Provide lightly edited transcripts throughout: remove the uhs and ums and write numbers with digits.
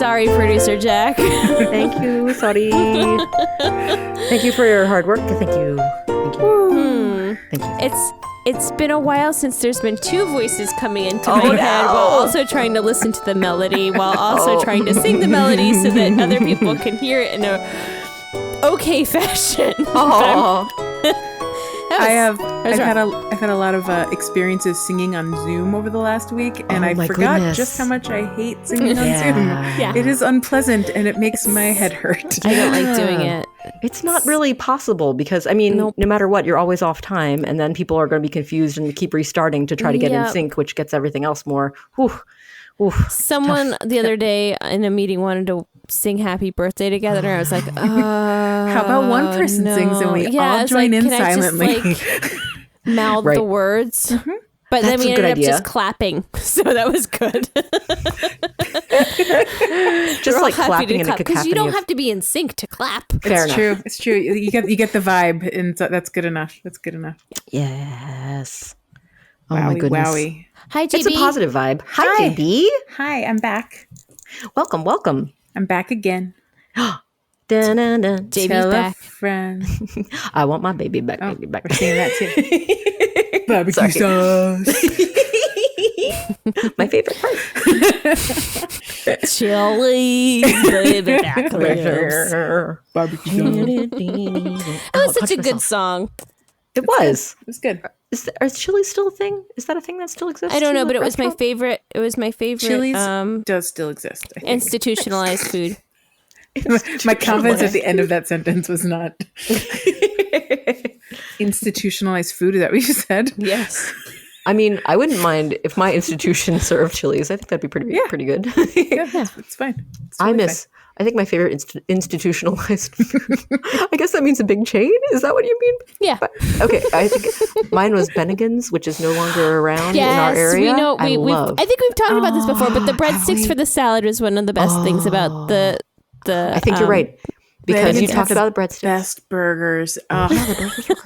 Sorry, producer Jack. Thank you. Sorry. Thank you for your hard work. Thank you. Thank you. It's been a while since there's been two voices coming into my head while also trying to listen to the melody, while also trying to sing the melody so that other people can hear it in a okay fashion. I've had a lot of experiences singing on Zoom over the last week, and I forgot just how much I hate singing on Zoom. Yeah. It is unpleasant, and it makes my head hurt. I don't like doing it. It's not really possible because, I mean, no matter what, you're always off time, and then people are going to be confused and keep restarting to try to get in sync, which gets everything else more. Someone the other day in a meeting wanted to sing Happy Birthday together, and I was like, how about one person sings and we all join in silently? I just, mouth the words. Mm-hmm. But then we ended up just clapping, so that was good. Just like clapping in a cacophony. Because you don't have to be in sync to clap. It's true. It's true. You get the vibe, and so that's good enough. Yes. Oh wowie, my goodness. Wowie. Hi, JB. It's a positive vibe. Hi, JB. Hi, I'm back. Welcome. I'm back again. Dun-dun-dun. JB's Tell back. a friend. I want my baby back. Baby back. We're saying that too. Barbecue sauce. My favorite part. Chili, baby back ribs. Barbecue sauce. That was such a good song. It was. It was good. Is chili still a thing? Is that a thing that still exists? I don't know, but it was my favorite. It was my favorite. Chili's does still exist. I think. Institutionalized food. My confidence at the end of that sentence was not institutionalized food. Is that what you said? Yes. I mean, I wouldn't mind if my institution served chilies. I think that'd be pretty good. It's fine. It's totally fine. I think my favorite institutionalized food. I guess that means a big chain. Is that what you mean? Yeah. But, okay. I think mine was Bennigan's, which is no longer around in our area. We know. I think we've talked about this before, but the breadsticks for the salad was one of the best things about the. I think you're right because you talked about the breadsticks. Best burgers. Yeah, the burgers are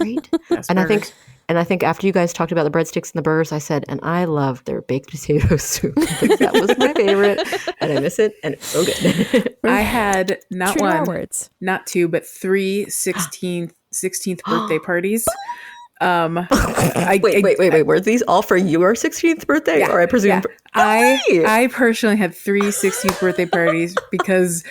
great. And I think after you guys talked about the breadsticks and the burgers, I said, and I love their baked potato soup. That was my favorite, and I miss it, and it's so good. I had not True one, words. not two, but 3 16th birthday parties. Wait. Were these all for your 16th birthday? Yeah, or I presume I personally had 3 16th birthday parties because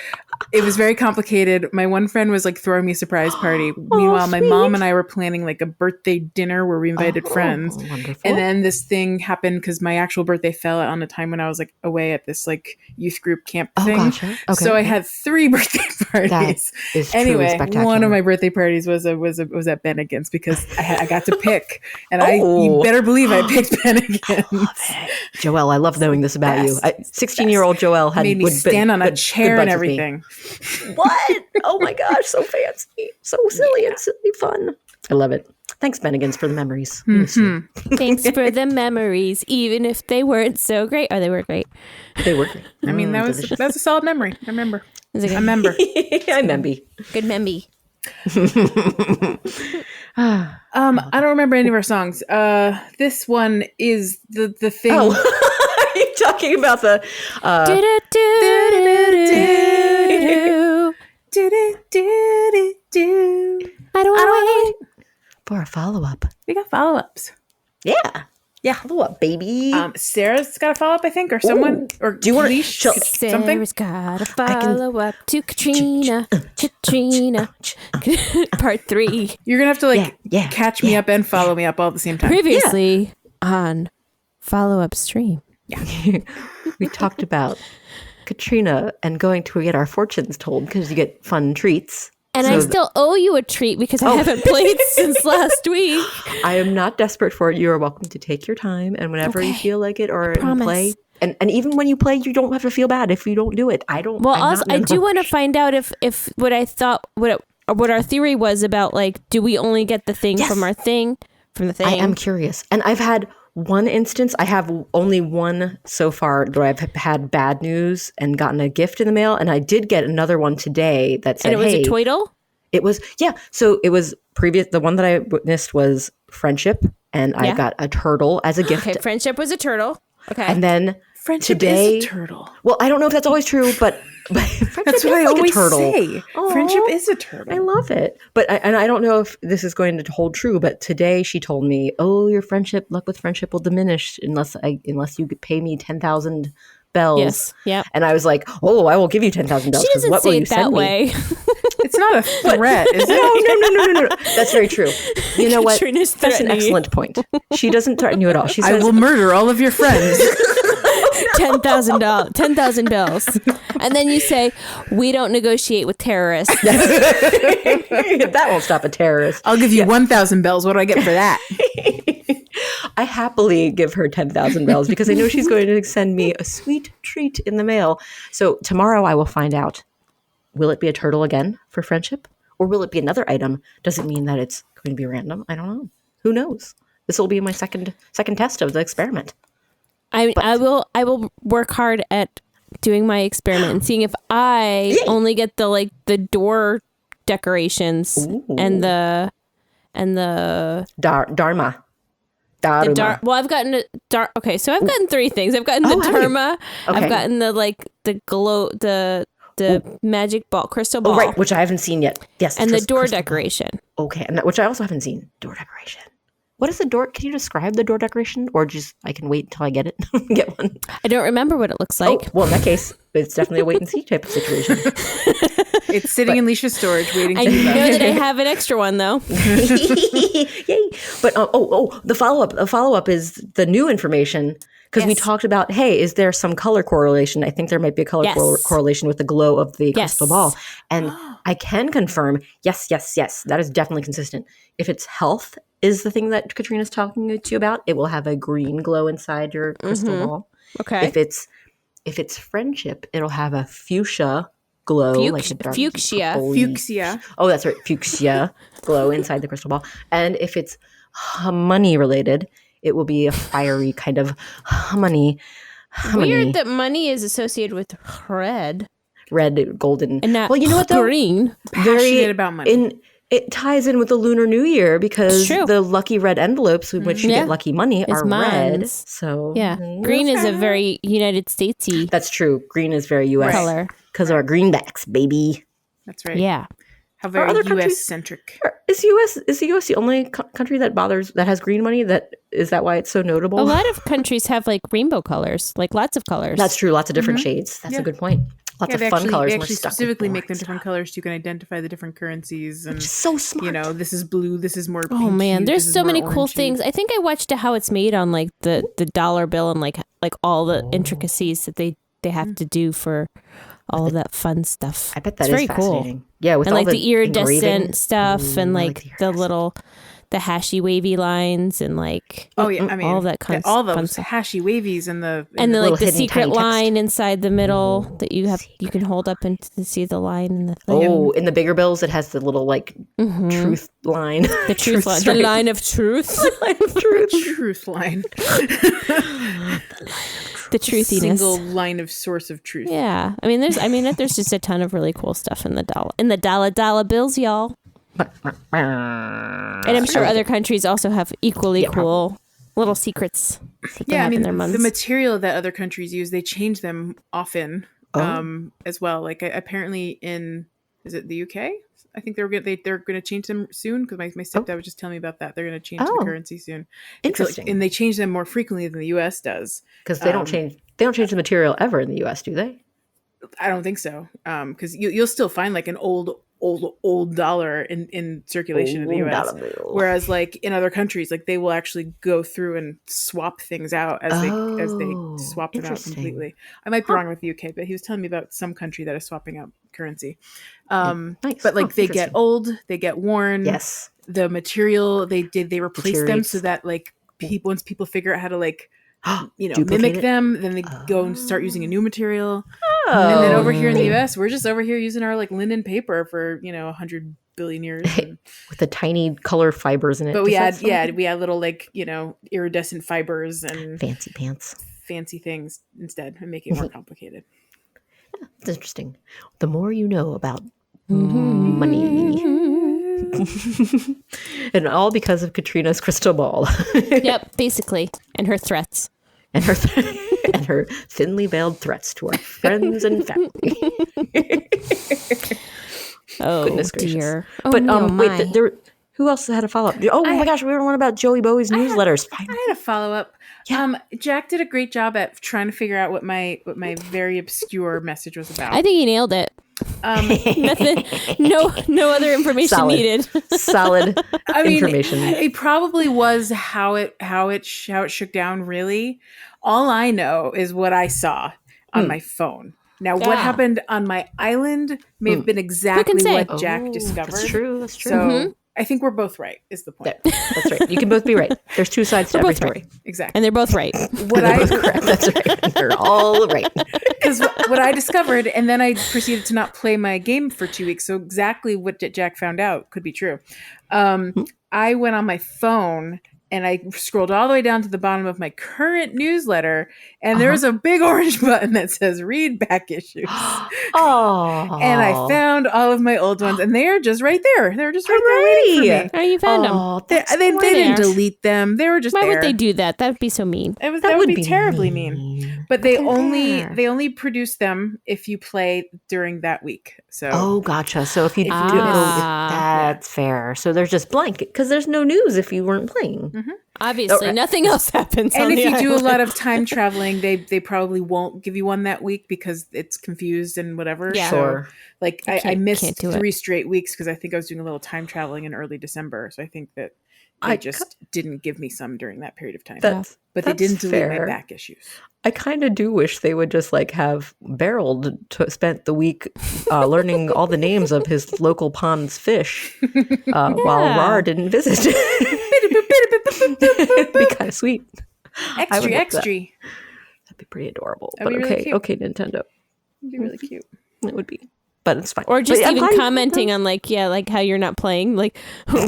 it was very complicated. My one friend was like throwing me a surprise party. Meanwhile, my mom and I were planning like a birthday dinner where we invited friends. Wonderful. And then this thing happened because my actual birthday fell on a time when I was like away at this like youth group camp thing. Gotcha. Okay. So I had 3 birthday parties. That is truly anyway, spectacular. one of my birthday parties was at Bennigan's because I got to pick, and you better believe I picked Bennigan's. Joelle, I love knowing this about you. 16-year-old Joelle made me stand on a chair and everything. What? Oh my gosh, so fancy, so silly and silly fun. I love it. Thanks, Bennigan's, for the memories. Mm-hmm. Thanks for the memories, even if they weren't so great. Oh, they were great. They were great. I mean, that's a solid memory. I remember. I remember. I'm Memby. Good Memby. I don't remember any of our songs. This one is the thing. Oh, are you talking about the? I don't want to wait for a follow-up. We got follow-ups. Yeah, follow-up, baby. Sarah's got a follow-up, I think, or someone. Or do you want to? Something? Sarah's got a follow-up to Katrina. Part 3. You're gonna have to catch me up and follow me up all at the same time. Previously on follow-up stream. Yeah, we talked about Katrina and going to get our fortunes told because you get fun treats. And I still owe you a treat because I haven't played since last week. I am not desperate for it. You are welcome to take your time and whenever you feel like it or play. And even when you play, you don't have to feel bad if you don't do it. I don't. Well, also, I do want to find out if what I thought, what our theory was about, like, do we only get the thing from our thing, from the thing? I am curious. And I've had one instance. I have only one so far where I've had bad news and gotten a gift in the mail. And I did get another one today that said, and it was a Toidle? It was, so it was previous. The one that I witnessed was friendship. And I got a turtle as a gift. Okay, friendship was a turtle. Okay. And then friendship today, is a turtle. Well, I don't know if that's always true, but But friendship That's what I is like always a turtle. say. Aw, Friendship is a turtle. I love it. But I don't know if this is going to hold true, but today she told me, "Oh, your luck with friendship will diminish unless you pay me 10,000 bells." Yes. Yep. And I was like, "Oh, I will give you 10,000 bells. She 'Cause doesn't what will say you it that send me?" way. It's not a threat, is it? No. That's very true. You know what? Katrina's That's an threatening you. excellent point. She doesn't threaten you at all. She I says, will murder all of your friends. $10,000 bells. And then you say, we don't negotiate with terrorists. that won't stop a terrorist. I'll give you 1,000 bells. What do I get for that? I happily give her 10,000 bells because I know she's going to send me a sweet treat in the mail. So tomorrow I will find out. Will it be a turtle again for friendship? Or will it be another item? Does it mean that it's going to be random? I don't know. Who knows? This will be my second test of the experiment. I will work hard at doing my experiment and seeing if I only get the door decorations and the Dharma. well, I've gotten okay, so I've gotten 3 things. I've gotten the Dharma. Okay. I've gotten the glow, the magic ball, crystal ball. Oh, right, which I haven't seen yet. Yes. And the door decoration. Okay, and which I also haven't seen. Door decoration. What is the door? Can you describe the door decoration? Or just I can wait until I get it? Get one. I don't remember what it looks like. Oh, well, in that case, it's definitely a wait and see type of situation. It's sitting in Leisha's storage waiting I to be know done. that I have an extra one, though. Yay. But, the follow-up is the new information. Because we talked about, hey, is there some color correlation? I think there might be a color correlation with the glow of the crystal ball. And I can confirm, yes, that is definitely consistent. If it's health is the thing that Katrina's talking to you about, it will have a green glow inside your crystal ball. Okay. If it's friendship, it'll have a fuchsia glow. Like a dark Fuchsia. Oh, that's right. Fuchsia glow inside the crystal ball. And if it's money related, it will be a fiery kind of money. Weird that money is associated with red. Red, golden. And not you know what, though? green. Passionate about money. It ties in with the Lunar New Year because the lucky red envelopes in which you get lucky money are red. So yeah, green is a very United Statesy. That's true. Green is very U.S. color because of our greenbacks, baby. That's right. Yeah. How very U.S. centric. Is the U.S. the only country that has green money? Is that why it's so notable? A lot of countries have rainbow colors, lots of colors. That's true. Lots of different shades. That's a good point. Lots of fun colors. They actually specifically make them different colors so you can identify the different currencies. And so smart. This is blue. This is more. Oh man, hue, there's so many cool things. I think I watched How It's Made on the dollar bill and like all the intricacies that they have to do for all of that fun stuff. I bet that it's is very fascinating. Cool. Yeah, with and all the iridescent stuff and the little the hashy wavy lines and oh yeah, I mean all that kind of all fun those stuff. hashy wavies and the the secret line inside the middle that you can hold up and to see the line in the thing. Oh, in the bigger bills it has the little truth line. The truth line. The line of truth. The line of truth. Truth line. The truthiness. Single line of source of truth. Yeah. There's just a ton of really cool stuff in the dollar bills, y'all. And I'm sure other countries also have equally cool little secrets that they have in their months. The material that other countries use, they change them often as well. Apparently is it the UK? I think they're going to change them soon because my stepdad was just telling me about that. They're going to change the currency soon. Interesting. And they change them more frequently than the US does. Because they don't change the material ever in the US, do they? I don't think so. Because you'll still find an old dollar in circulation in the US. Whereas in other countries, they will actually go through and swap things out as they swap them out completely. I might be wrong with the UK, but he was telling me about some country that is swapping out currency. Nice. But they get old, they get worn. Yes. The material they replace them so that once people figure out how to mimic them, then they go and start using a new material. And then over here in the US, we're just over here using our linen paper for 100 billion years with the tiny color fibers in it. But we add little iridescent fibers and fancy things instead and make it more complicated. It's interesting. The more you know about money. And all because of Katrina's crystal ball. Yep, basically. And her threats. and her thinly veiled threats to our friends and family. Oh, Goodness gracious. dear. Oh, But no, wait, who else had a follow-up? Oh my gosh, we were one about Joey Bowie's newsletters. I had a follow-up. Yeah. Jack did a great job at trying to figure out what my very obscure message was about. I think he nailed it. Nothing, no other information Solid. needed. Solid information. It probably was how it shook down. Really, all I know is what I saw on my phone. Now, what happened on my island may have been exactly what Jack discovered. That's true. So I think we're both right. Is the point? That's right. You can both be right. There's two sides to every story. Exactly, And they're both right. Both correct. That's right. They're all right. Because what I discovered, and then I proceeded to not play my game for 2 weeks. So exactly what Jack found out could be true. I went on my phone and I scrolled all the way down to the bottom of my current newsletter, and there's a big orange button that says "Read Back Issues." Oh, and I found all of my old ones, and they are just right there. They're just right there waiting for me. Oh, you found them. They didn't delete them. They were just Why there. would they do that? That would be so mean. That would be terribly mean. But they only produce them if you play during that week. So gotcha. So if you do, that's fair. So they're just blank because there's no news if you weren't playing. Obviously, nothing else happens. And on if the you do a island. lot of time traveling, they probably won't give you one that week because it's confused and whatever. Yeah. So, Sure. like I can't missed do it. 3 straight weeks because I think I was doing a little time traveling in early December. So I think that they just didn't give me some during that period of time. But they didn't delete my back issues. I kind of do wish they would just like have Beryl spent the week learning all the names of his local pond's fish while Rar didn't visit. It'd be kind of sweet. Extra. That'd be pretty adorable. That'd But be really cute. okay, Nintendo. It'd be really cute. It would be. But it's fine. Or just But I'm even fine. commenting on like how you're not playing. Like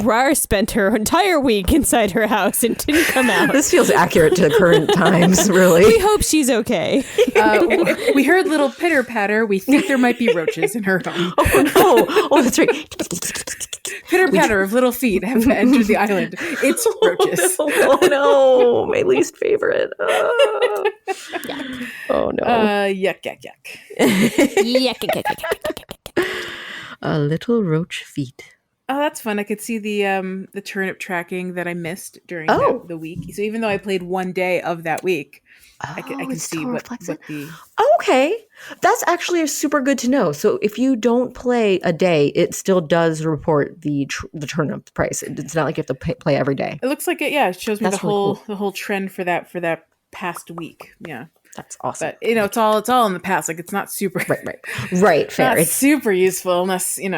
Rar spent her entire week inside her house and didn't come out. This feels accurate to current times, really. We hope she's okay. We heard little pitter patter. We think there might be roaches in her home. Oh, that's right. Pitter patter of little feet have entered the island. It's roaches. Oh no, my least favorite. Oh no. Yuck. A little roach feet. Oh, that's fun. I could see the turnip tracking that I missed during the week. So even though I played one day of that week, I can see what the... Okay. That's actually super good to know. So if you don't play a day, it still does report the turnip price. It's not like you have to play every day. It looks like it. Yeah, it shows me That's really the whole trend for that past week. Yeah. That's awesome. But it's all in the past. Like it's not super Right. Fair. Not It's super useful unless you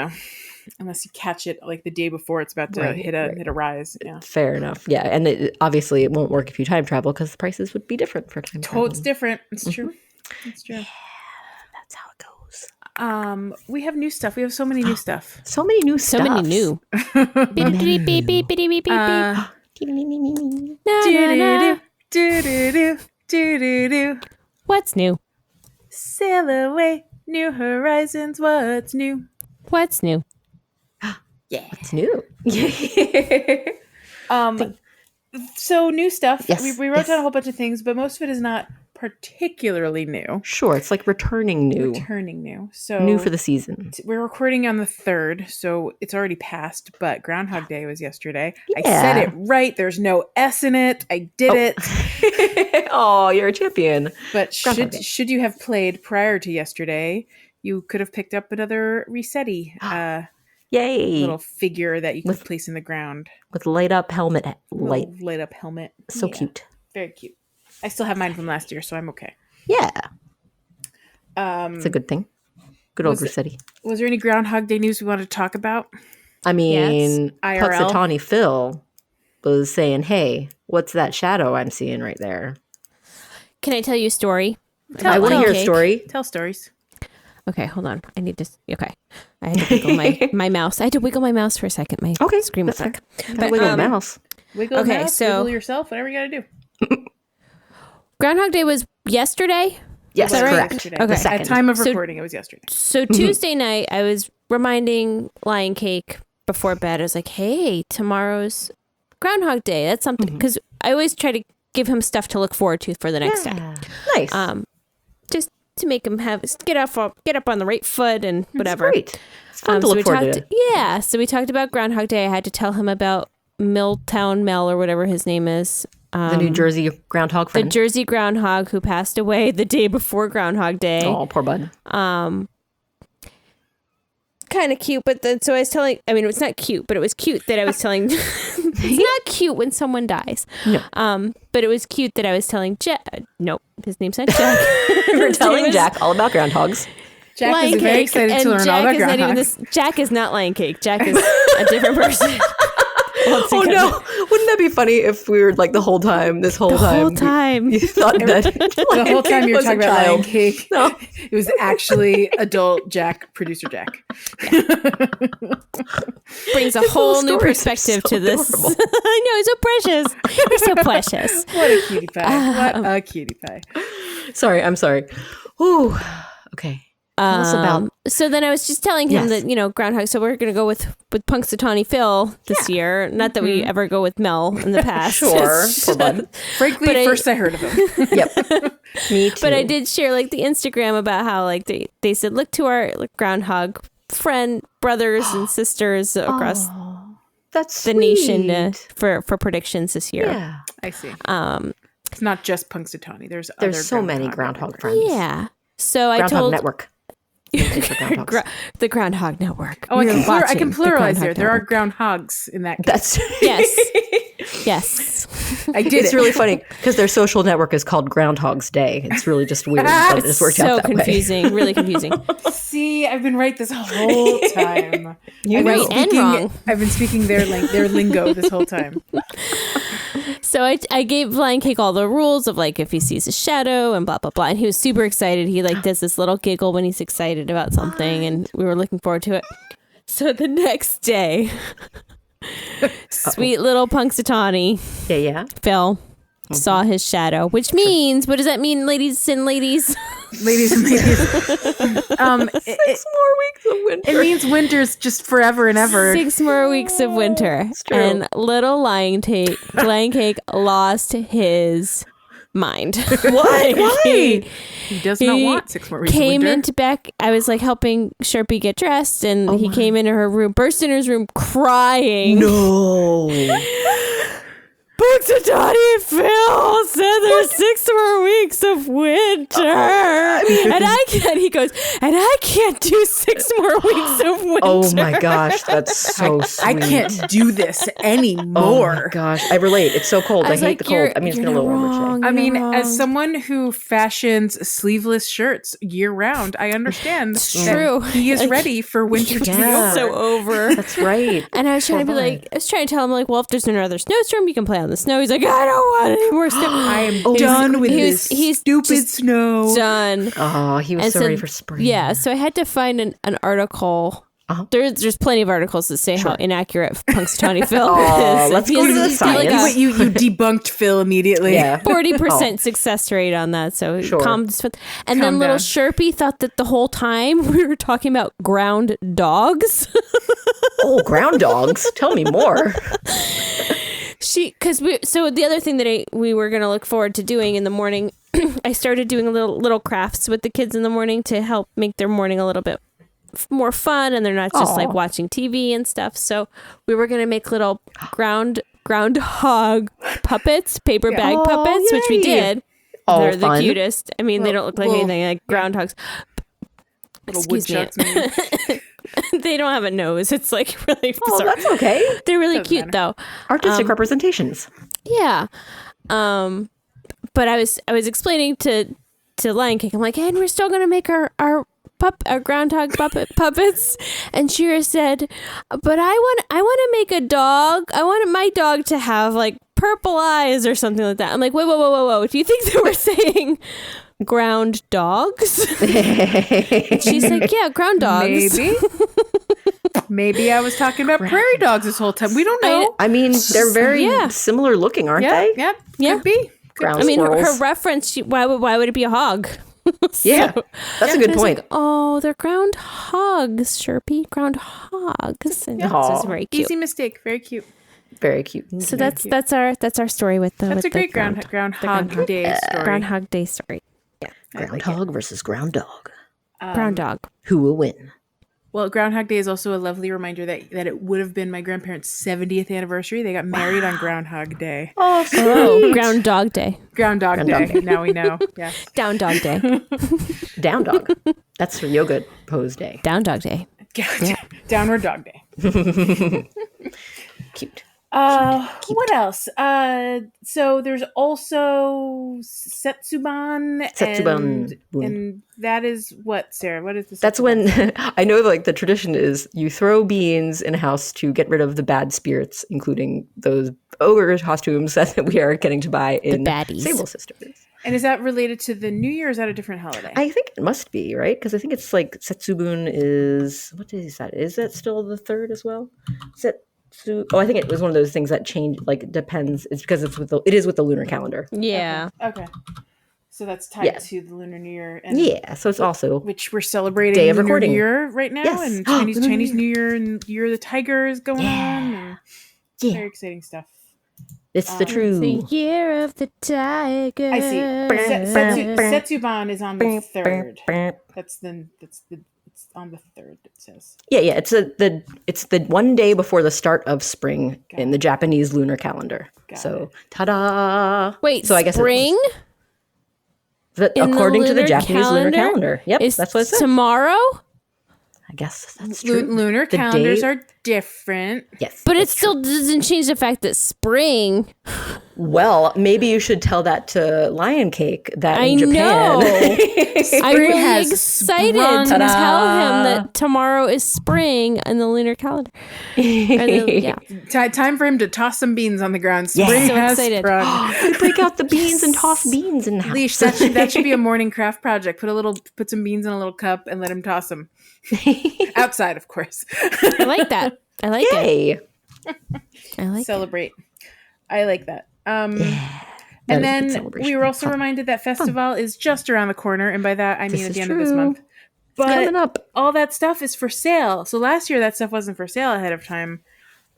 catch it like the day before it's about to hit a rise. Yeah. fair enough. Yeah, and obviously it won't work if you time travel because the prices would be different for time travel. It's different. It's true. It's true. Yeah, that's how it goes. We have new stuff. We have so many new stuff. So many new stuff. So many new. Beep, beep, beep, beep, beep, beep, beep. Do. What's new? Sail away, new horizons. What's new? What's new? It's new. So new stuff. Yes, We wrote down a whole bunch of things, but most of it is not particularly new. Sure, it's like returning new. So New for the season. We're recording on the 3rd, so it's already passed, but Groundhog Day was yesterday. I Yeah. said it right. There's no S in it. I did it. Oh, you're a champion. But Groundhog Day. should you have played prior to yesterday, you could have picked up another Resetti Yay. little figure that you could place in the ground. With light up helmet. Light up helmet. So Yeah. cute. Very cute. I still have mine from last year, so I'm okay. Yeah. It's a good thing. Good old was it- Rossetti. Was there any Groundhog Day news we wanted to talk about? I mean, IRL. Puxatawny Phil was saying, hey, what's that shadow I'm seeing right there? Can I tell you a story? I want to hear a story. Tell stories. Okay, hold on. I need to. Okay, I had to wiggle my mouse. I had to wiggle my mouse for a second. My screen was stuck. But wiggle the mouse. Wiggle Okay, mouse, so- wiggle yourself, whatever you gotta do. Groundhog Day was yesterday. Yes, that right? correct. Yesterday. Okay. The At second. time of So- recording, it was yesterday. So Tuesday night, I was reminding Lion Cake before bed. I was like, "Hey, tomorrow's Groundhog Day. That's something." Because I always try to give him stuff to look forward to for the next day. Nice. Just to make him get up on the right foot and whatever. That's great. It's fun to look forward to. Yeah. So we talked about Groundhog Day. I had to tell him about Milltown Mel or whatever his name is. The New Jersey groundhog friend. The Jersey groundhog who passed away the day before Groundhog Day. Oh, poor bud. Kind of cute, but so I was telling, I mean, it's not cute, but it was cute that I was telling, it's not cute when someone dies. No. But it was cute that I was telling Jack, nope, his name's not Jack. We're telling Jack all about groundhogs. Jack Lion is very Cake, excited and to learn Jack all about is not even groundhogs. Jack is not Lion Cake. Jack is a different person. Oh no! Wouldn't that be funny if we were like the whole time The whole time. you thought that The whole time you were talking about Lion Cake, No. it was actually adult Jack, producer Jack. Brings a whole new stories are perspective so to this. adorable. I know, he's so precious. He's so precious. What a cutie pie. What a cutie pie. Sorry, I'm sorry. Ooh. Okay. Tell us about. So then I was just telling him Yes. that, groundhog. So we're going to go with Punxsutawney Phil this year. Not that we ever go with Mel in the past. Sure. Poor bud. Frankly, first I heard of him. Yep. Me too. But I did share like the Instagram about how like they said, look to our groundhog friend, brothers and sisters across That's the nation for predictions this year. Yeah. I see. It's not just Punxsutawney. There's so many groundhog friends. Yeah. So I Groundhog told Network. the Groundhog Network. Oh, I can Watching pluralize the here. There are Groundhog groundhogs in that case. That's Yes. I did It's it. really funny because their social network is called Groundhog's Day. It's really just weird that it just worked So out that confusing. Really confusing. See, I've been right this whole time. You I've been right and wrong. I've been speaking their lingo this whole time. So I gave Lion Cake all the rules of like if he sees a shadow and blah blah blah, and he was super excited. He like does this little giggle when he's excited about something, and we were looking forward to it. So the next day, sweet little Punxsutawney Yeah. Phil saw his shadow, which means what does that mean, ladies and ladies? Ladies and ladies. 6 more weeks of winter. It means winter's just forever and ever. 6 more weeks of winter, true. and little Lion Cake lost his mind. What? Why? He does not want 6 more weeks of Came winter. into back. I was like helping Sharpie get dressed, and he came into her room, burst in his room, crying. No. Punxsutawney Phil said there's 6 more weeks of winter, and he goes, and I can't do 6 more weeks of winter. Oh my gosh, that's so sweet. I can't do this anymore. Oh my gosh, I relate. It's so cold. I was hate like, the cold. I mean, it's been a little warmer today. I mean, You're as wrong. someone who fashions sleeveless shirts year round, I understand It's that true. he is ready for winter to be Yeah. over. so over. That's right. And I was trying to be like, I was trying to tell him like, well, if there's another snowstorm, you can play on the snow. He's like, I don't want any more snow. I am done with this he's stupid just snow. done. Oh, he was And so so- ready for spring. Yeah, so I had to find an article. There's plenty of articles that say how inaccurate Punxsutawney Phil Oh, is. let's go to the He's got, like, science. a You debunked Phil immediately. Yeah. 40% success rate on that. So Sure. and then Calm little down. Sharpie thought that the whole time we were talking about ground dogs. Oh, ground dogs. Tell me more. So the other thing that we were going to look forward to doing in the morning, I started doing little crafts with the kids in the morning to help make their morning a little bit more fun, and they're not just like watching TV and stuff. So we were going to make little groundhog puppets, paper bag puppets, which we yay. did. Oh, They're the fun. cutest. I mean, they don't look like anything like groundhogs. Little Excuse me. woodchucks, maybe. They don't have a nose. It's like really Oh, bizarre. that's okay. They're really Doesn't cute though. Artistic representations. Yeah. But I was explaining to Lion Cake, I'm like, hey, and we're still gonna make our groundhog puppets. And Shira said, but I want to make a dog. I want my dog to have like purple eyes or something like that. I'm like, whoa. Do you think they were saying ground dogs? And she's like, yeah, ground dogs. Maybe I was talking about prairie dogs this whole time. We don't know. I mean, they're very similar looking, aren't they? Yeah. Yeah. Could be. Ground I mean, her squirrels. reference, why would it be a hog? Yeah, that's a good I was point. like, oh, they're ground hogs, Sharpie. Ground hogs. And it's just very cute. Easy mistake. Very cute. Very cute. So that's our story with the. That's with a great the Groundhog Day story. Groundhog Day story. Yeah, groundhog versus ground dog. Ground dog. Who will win? Well, Groundhog Day is also a lovely reminder that it would have been my grandparents' 70th anniversary. They got married on Groundhog Day. Oh, Ground Dog Day. Groundhog Day. Now we know. Yeah. Down Dog Day. Down dog. That's for yoga pose day. Down Dog Day. Downward Dog Day. Cute. What else? So there's also Setsuban. And that is what, Sarah? What is the That's when I know like the tradition is you throw beans in a house to get rid of the bad spirits, including those ogre costumes that we are getting to buy in Sable Sisters. And is that related to the New Year or is that a different holiday? I think it must be, right? Because I think it's like Setsubun is, what is that? Is that still the 3rd as well? I think it was one of those things that change, like depends. It's because it is with the lunar calendar. Yeah. Okay. So that's tied to the Lunar New Year. And so it's also which we're celebrating day of Lunar recording New Year right now, yes. and Chinese New Year and Year of the Tiger is going on. And very exciting stuff. It's the true Year of the Tiger. I see. Setsuban is on the 3rd. It's on the 3rd. It says. Yeah. It's the one day before the start of spring in the Japanese lunar calendar. So ta-da! Wait, so I guess spring. According to the Japanese lunar calendar. Yep, that's what it says. Tomorrow? I guess that's true. Lunar calendars are different. Yes. But it still doesn't change the fact that spring. Well, maybe you should tell that to Lion Cake that in Japan. Know. I'm really excited to tell him that tomorrow is spring in the lunar calendar. Time for him to toss some beans on the ground. Spring so has excited. We break out the beans and toss beans in the house. Leash, that should be a morning craft project. Put some beans in a little cup and let him toss them. Outside, of course. I like that. I like it. I like Celebrate. I like that. And then we were also reminded that Festival is just around the corner, and by that I mean at the end of this month. But all that stuff is for sale. So last year that stuff wasn't for sale ahead of time,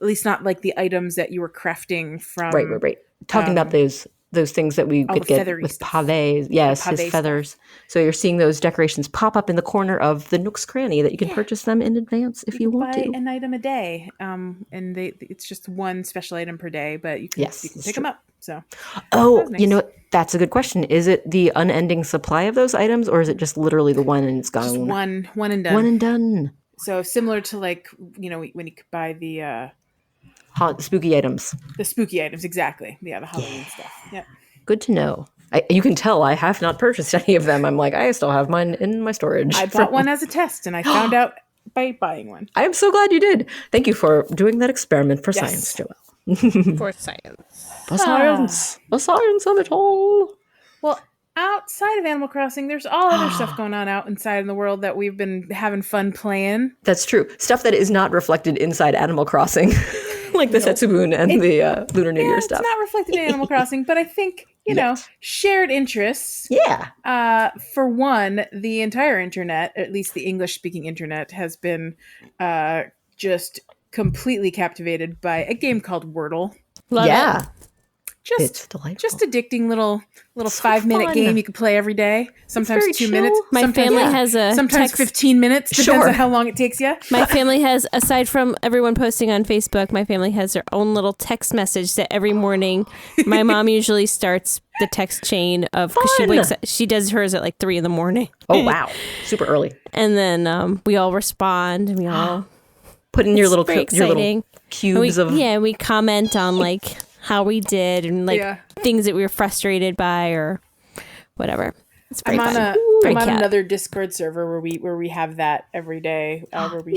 at least not like the items that you were crafting from. Right. Talking about those things that we could get with pavés. Yes, his feathers. Stuff. So you're seeing those decorations pop up in the corner of the Nook's Cranny that you can purchase them in advance if you want to. Buy an item a day, and it's just one special item per day, but you can pick them up. So, nice. You know, that's a good question. Is it the unending supply of those items, or is it just literally the one and it's gone? Just one and done. One and done. So similar to like when you could buy the spooky items. The spooky items, exactly. Yeah, the Halloween stuff. Yep. Good to know. You can tell I have not purchased any of them. I'm like, I still have mine in my storage. I bought one as a test, and I found out by buying one. I am so glad you did. Thank you for doing that experiment for science, Joelle. For science. For science. The science of it all. Well, outside of Animal Crossing, there's all other stuff going on out inside in the world that we've been having fun playing. That's true. Stuff that is not reflected inside Animal Crossing. Like the Setsubun and the Lunar New Year stuff. It's not reflected in Animal Crossing, but I think, shared interests. Yeah. For one, the entire internet, at least the English-speaking internet, has been just completely captivated by a game called Wordle. Love it. It's delightful. Just addicting little 5-minute game you can play every day. Sometimes 2 minutes. My family has a sometimes 15 minutes. Depends on how long it takes you. My family has, aside from everyone posting on Facebook, my family has their own little text message that every morning my mom usually starts the text chain of, because she does hers at like 3 a.m. Oh wow, super early. And then we all respond and we all put in your little cubes of we comment on like how we did and like things that we were frustrated by or whatever. It's very fun. I'm on another Discord server where we have that every day where we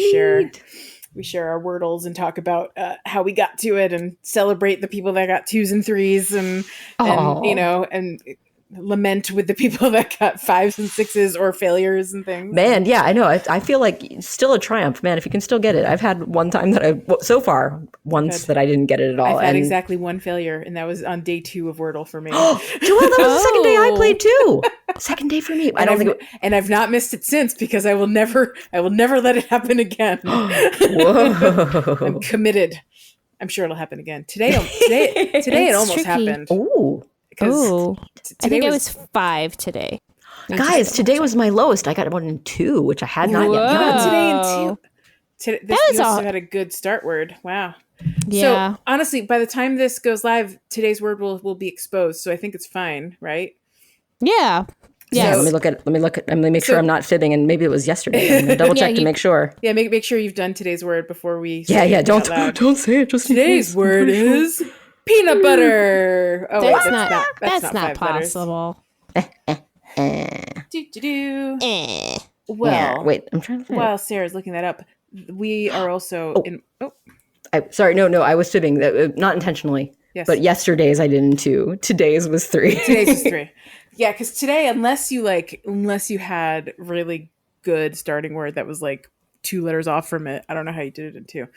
share our Wordles and talk about how we got to it and celebrate the people that got 2s and 3s and lament with the people that got 5s and 6s or failures and things. Man, yeah, I know. I feel like it's still a triumph, man, if you can still get it. I've had one time that that I didn't get it at all. I've had exactly one failure, and that was on day 2 of Wordle for me. Joelle, that was the second day I played too. Second day for me. And I've not missed it since because I will never let it happen again. Whoa. I'm committed I'm sure it'll happen again. Today it almost tricky. happened. Ooh. Oh, I think today I was 5 today. Guys, today was my lowest. I got 1 and 2, which I had not yet. Yeah, done. today and 2. This That was must all- have had a good start word. Wow. Yeah. So honestly, by the time this goes live, today's word will be exposed. So I think it's fine, right? Yeah. Yeah, Yes. let me look at. Let me make sure I'm not fibbing, and maybe it was yesterday. I'm gonna double check to make sure. Yeah, make sure you've done today's word before we. Yeah. Don't Say it. Just today's word is peanut butter. Oh, That's wait, not. that's Not five letters. possible. Do. Eh. Well, wait. I'm trying to find. while Sarah's looking that up, we are also in. Oh, Sorry, no, I was fibbing. Not intentionally. yes. But yesterday's I did in 2. Today's was 3. Today's is 3. Yeah, because today, unless you had really good starting word that was like 2 letters off from it, I don't know how you did it in 2.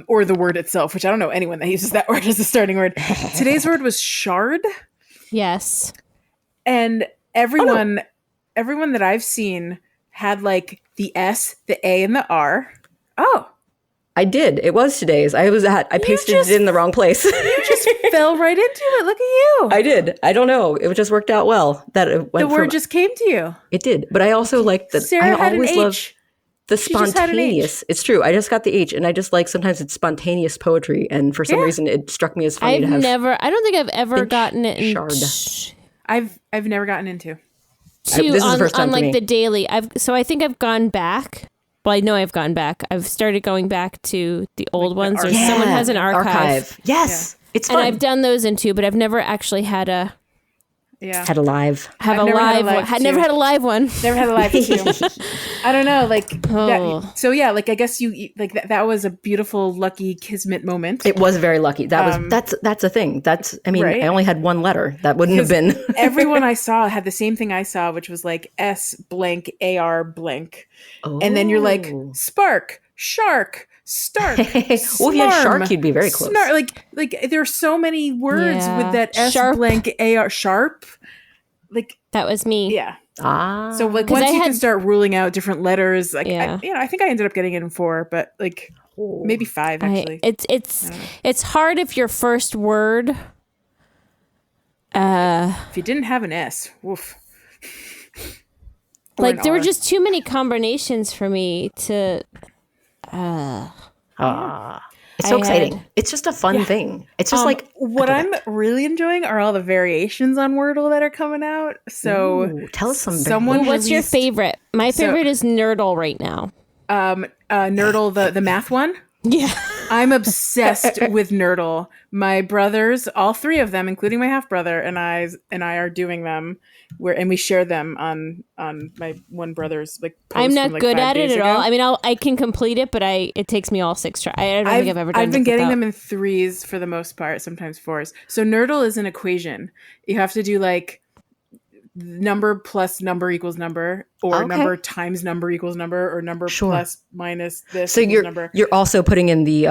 Or the word itself, which I don't know anyone that uses that word as a starting word. Today's word was shard, Yes. and everyone that I've seen had like the S, the A, and the R. Oh, I did. It was today's. I pasted it in the wrong place. you just fell right into it. Look at you. I did. I don't know. It just worked out well. That it went The word just came to you. It did. But I also like that. Sarah I had an always H. love the She just had an spontaneous. It's true. I just got the H, and I just like sometimes it's spontaneous poetry, and for some reason it struck me as funny to have. I don't think I've ever gotten it in shard. I've never gotten into. This is the first time on for like me. the daily. I think I've gone back. Well, I know I've gone back. I've started going back to the old ones, or someone has an archive. Yes, it's fun. And I've done those in 2, but I've never actually had a had a live. have I've a never had a live live one. Had too. never had a live one. Never had a live too. I don't know, like Oh. that, so yeah, like I guess you like that was a beautiful, lucky kismet moment. It was very lucky. That was that's a thing. I mean, Right? I only had 1 letter. That wouldn't have been. Everyone I saw had the same thing I saw, which was like S blank AR blank, and then you're like spark, shark, stark. Well, if you had shark, you'd be very close. Like there are so many words Yeah. with that S Sharp. blank AR sharp. Like That was me. yeah. Ah, So like 'Cause once I you can had- start ruling out different letters, like Yeah. I think I ended up getting it in 4, but like maybe 5 actually. It's hard if your first word. If you didn't have an S, woof. Or Like an there were R. just too many combinations for me to. it's so I exciting. had- It's just a fun thing. It's just like what I'm really enjoying are all the variations on Wordle that are coming out. So Ooh, tell us some. someone What's your released, favorite? My favorite is Nerdle right now. Nerdle, the math one. Yeah. I'm obsessed with Nerdle. My brothers, all 3 of them, including my half brother, and I are doing them. And we share them on my one brother's like. Post I'm not from, like, good 5 at it days at ago. all. I mean, I can complete it, but it takes me all 6 tries. I don't think I've ever done it. I've been getting without- them in 3s for the most part, sometimes 4s. So Nerdle is an equation. You have to do like number plus number equals number, or Okay. number times number equals number, or number plus minus this So equals number. you're also putting in the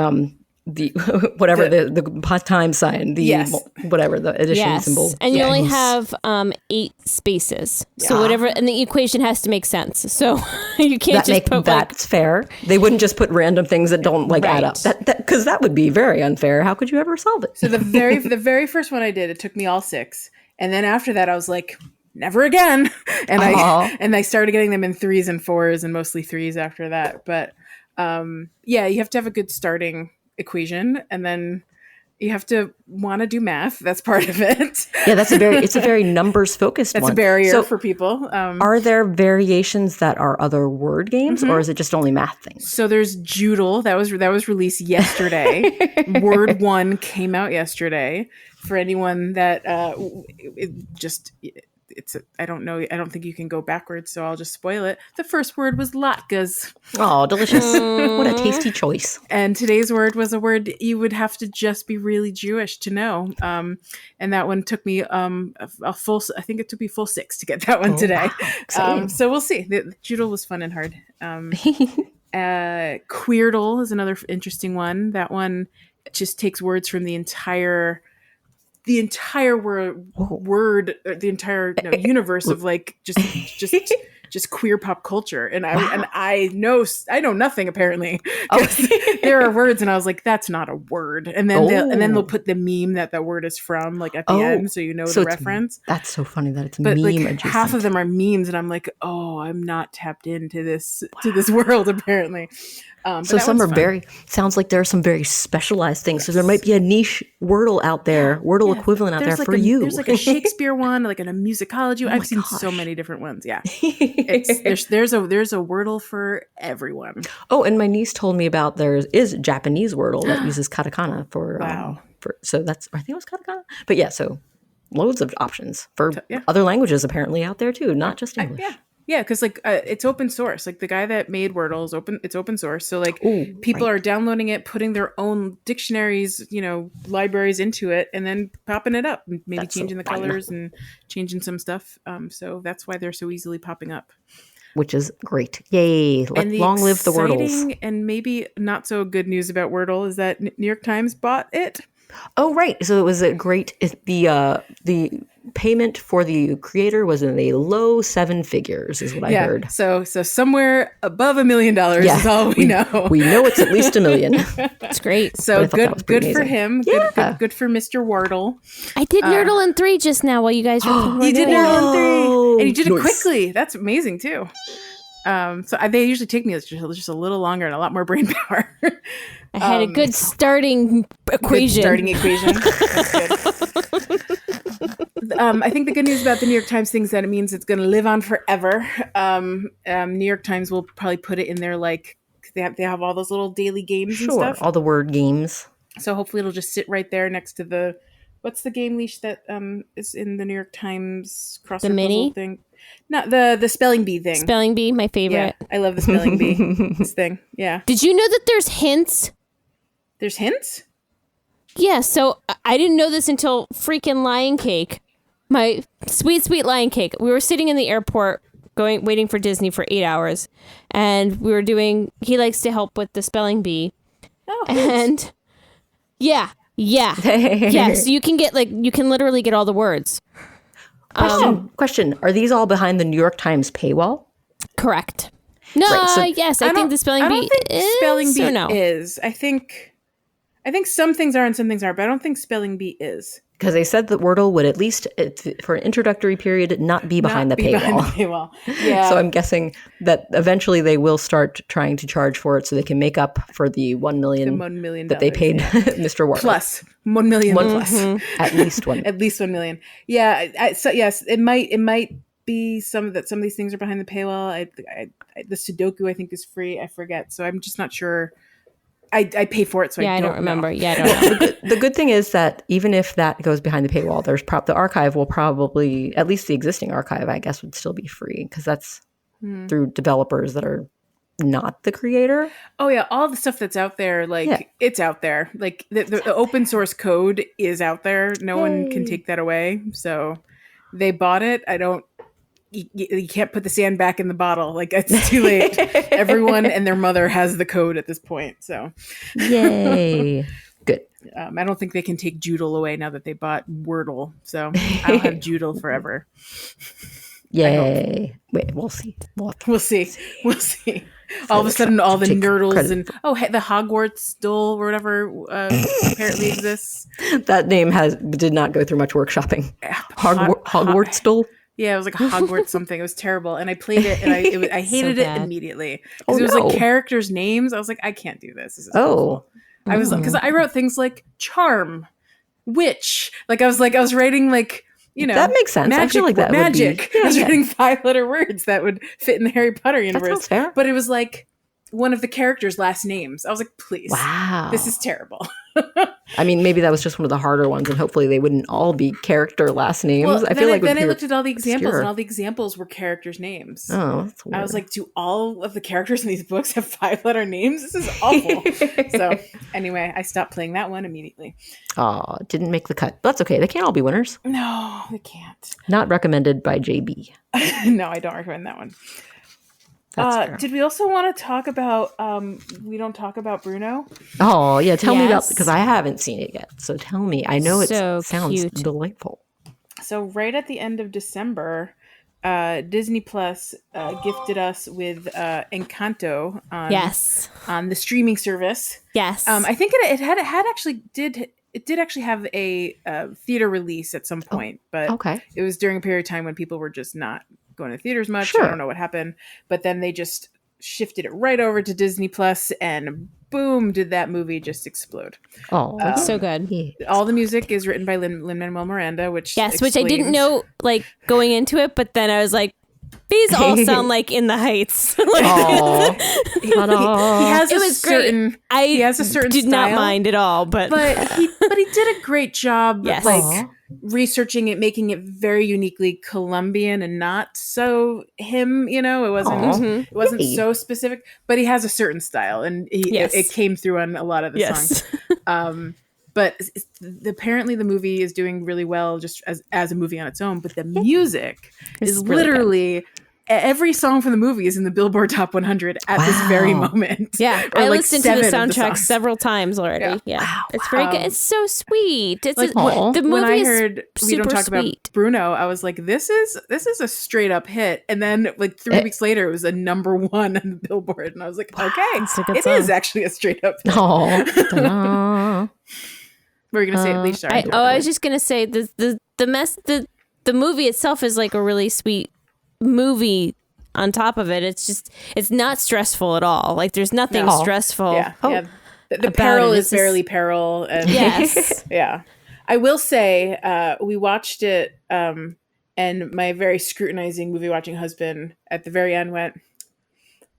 whatever the time sign, the Yes. whatever the addition symbol. And you only Yes. have 8 spaces. So whatever, and the equation has to make sense. So you can't just put that's fair. They wouldn't just put random things that don't add up. Right. Because that would be very unfair. How could you ever solve it? So the very first one I did, it took me all 6, and then after that, I was like, never again. And I started getting them in 3s and 4s, and mostly 3s after that. But yeah, you have to have a good starting equation, and then you have to want to do math. That's part of it. Yeah, it's a very numbers focused one. That's a barrier So for people. are there variations that are other word games, or is it just only math things? So there's Joodle that was released yesterday. Word 1 came out yesterday. For anyone that I don't know. I don't think you can go backwards, so I'll just spoil it. The first word was latkes. Oh, delicious. What a tasty choice. And today's word was a word you would have to just be really Jewish to know. And that one took me I think it took me full 6 to get that one today. Wow. So we'll see. The Joodle was fun and hard. Queerdle is another interesting one. That one just takes words from the entire universe of like just just queer pop culture. And I know nothing apparently. There are words, and I was like, that's not a word. And then they'll put the meme that word is from, like at the end, so you know the reference. That's so funny that it's but meme like adjacent. half of them are memes, and I'm like, oh, I'm not tapped into this world apparently. So some are sounds like there are some very specialized things. So there might be a niche Wordle out there, Wordle equivalent out there for you. There's like a Shakespeare one, like a musicology. I've seen so many different ones. Yeah, there's a Wordle for everyone. Oh, and my niece told me about there is Japanese Wordle that uses katakana for. Wow. So that's, I think it was katakana. But yeah, so loads of options for other languages apparently out there too, not just English. Yeah, because like it's open source. Like the guy that made Wordle is it's open source. So like people are downloading it, putting their own dictionaries, libraries into it, and then popping it up, maybe changing the colors and changing some stuff. So that's why they're so easily popping up. Which is great. Yay. Long live the Wordles. And maybe not so good news about Wordle is that New York Times bought it. Oh, right. So it was the payment for the creator was in the low 7 figures is what I heard. So somewhere above $1 million is all we know. We know it's at least $1 million. That's great. So good for him. Yeah. Good for Mr. Wordle. I did Nerdle in 3 just now while you guys were You did Nerdle in 3. And you did it quickly. That's amazing too. They usually take me just a little longer and a lot more brain power. I had a good starting equation. I think the good news about the New York Times thing is that it means it's going to live on forever. New York Times will probably put it in there, like they have all those little daily games and stuff. All the word games. So hopefully it'll just sit right there next to what's the game leash that is in the New York Times crossword the mini thing? Not the spelling bee thing. Spelling bee, my favorite. Yeah, I love the spelling bee. This thing. Yeah. Did you know that there's hints? There's hints? Yeah, so I didn't know this until freaking Lion Cake. My sweet, sweet Lion Cake. We were sitting in the airport waiting for Disney for 8 hours. And he likes to help with the spelling bee. Oh, and yeah. So you can literally get all the words. Question. Are these all behind the New York Times paywall? Correct. No, yes, I think the spelling bee is. I think some things are and some things aren't, but I don't think spelling bee is. Because they said that Wordle would at least, for an introductory period, not be behind the paywall. Yeah. So I'm guessing that eventually they will start trying to charge for it so they can make up for the $1 million that they paid Mr. Wordle. Plus. $1 million plus. At least 1 million. At least $1 million. Yeah. So yes, it might be some of these things are behind the paywall. The Sudoku I think is free. I forget. So I'm just not sure. I pay for it, so I don't remember. Yeah, I don't know. The good thing is that even if that goes behind the paywall, the archive will probably, at least the existing archive, I guess, would still be free because that's through developers that are not the creator. Oh yeah, all the stuff that's out there, it's out there. Like the open source code is out there. No one can take that away. So they bought it. You can't put the sand back in the bottle. Like it's too late. Everyone and their mother has the code at this point. So, yay! Good. I don't think they can take Joodle away now that they bought Wordle. So I'll have Joodle forever. Yay! Wait, we'll see. We'll see. All of a sudden, all the nerdles and the Hogwarts Dole or whatever apparently exists. That name did not go through much workshopping. Hogwarts Dole. Yeah, it was like a Hogwarts something. It was terrible, and I played it, and I hated it immediately because it was like characters' names. I was like, I can't do this. This is awful. I was because I wrote things like charm, witch. Like I was writing like that makes sense. Magic, I feel like that magic. Would be, I was writing 5-letter words that would fit in the Harry Potter universe. That sounds fair. But it was like one of the characters' last names. I was like, please, wow, this is terrible. I mean, maybe that was just one of the harder ones, and hopefully they wouldn't all be character last names. Well, I feel like then I looked at all the examples, and all the examples were characters' names. Oh, that's weird. I was like, do all of the characters in these books have 5-letter names? This is awful. So anyway, I stopped playing that one immediately. Oh, didn't make the cut. But that's okay. They can't all be winners. No, they can't. Not recommended by JB. No, I don't recommend that one. Did we also want to talk about we don't talk about Bruno? Oh yeah, tell me about, because I haven't seen it yet. So tell me. I know it so sounds cute. delightful. So right at the end of December, Disney Plus gifted us with Encanto on the streaming service. Yes. I think it did actually have a theater release at some point, but it was during a period of time when people were just not going to theaters much. Sure. I don't know what happened, but then they just shifted it right over to Disney Plus, and boom, did that movie just explode. Oh, that's so good. All the music is written by Lin-Manuel Miranda, which I didn't know like going into it, but then I was like, these all sound like In the Heights. He has a certain did style, not mind at all, but he did a great job like researching it, making it very uniquely Colombian and not so him, it wasn't so specific, but he has a certain style, and it came through on a lot of the songs. But apparently the movie is doing really well just as a movie on its own, but the music is really literally every song from the movie is in the Billboard Top 100 at this very moment. Yeah, I listened to the soundtrack several times already. Yeah. Wow. It's very good. It's so sweet. It's the movie when I is heard We Don't Talk sweet. About Bruno, I was like, this is a straight up hit. And then like 3 weeks later, it was a number 1 on the Billboard, and I was like, okay, it is actually a straight up hit. What were you gonna say, Alicia? I was just gonna say the movie itself is like a really sweet movie. On top of it, it's not stressful at all. Like there's nothing stressful. Yeah. The peril is barely peril. And yes. Yeah. I will say we watched it, and my very scrutinizing movie watching husband at the very end went,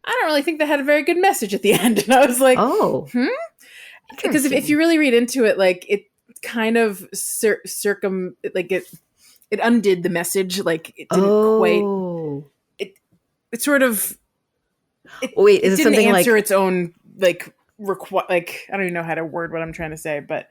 I don't really think that had a very good message at the end. And I was like, because if you really read into it, like it kind of it undid the message. Like it didn't quite. It sort of. Is it something answer its own like I don't even know how to word what I'm trying to say, but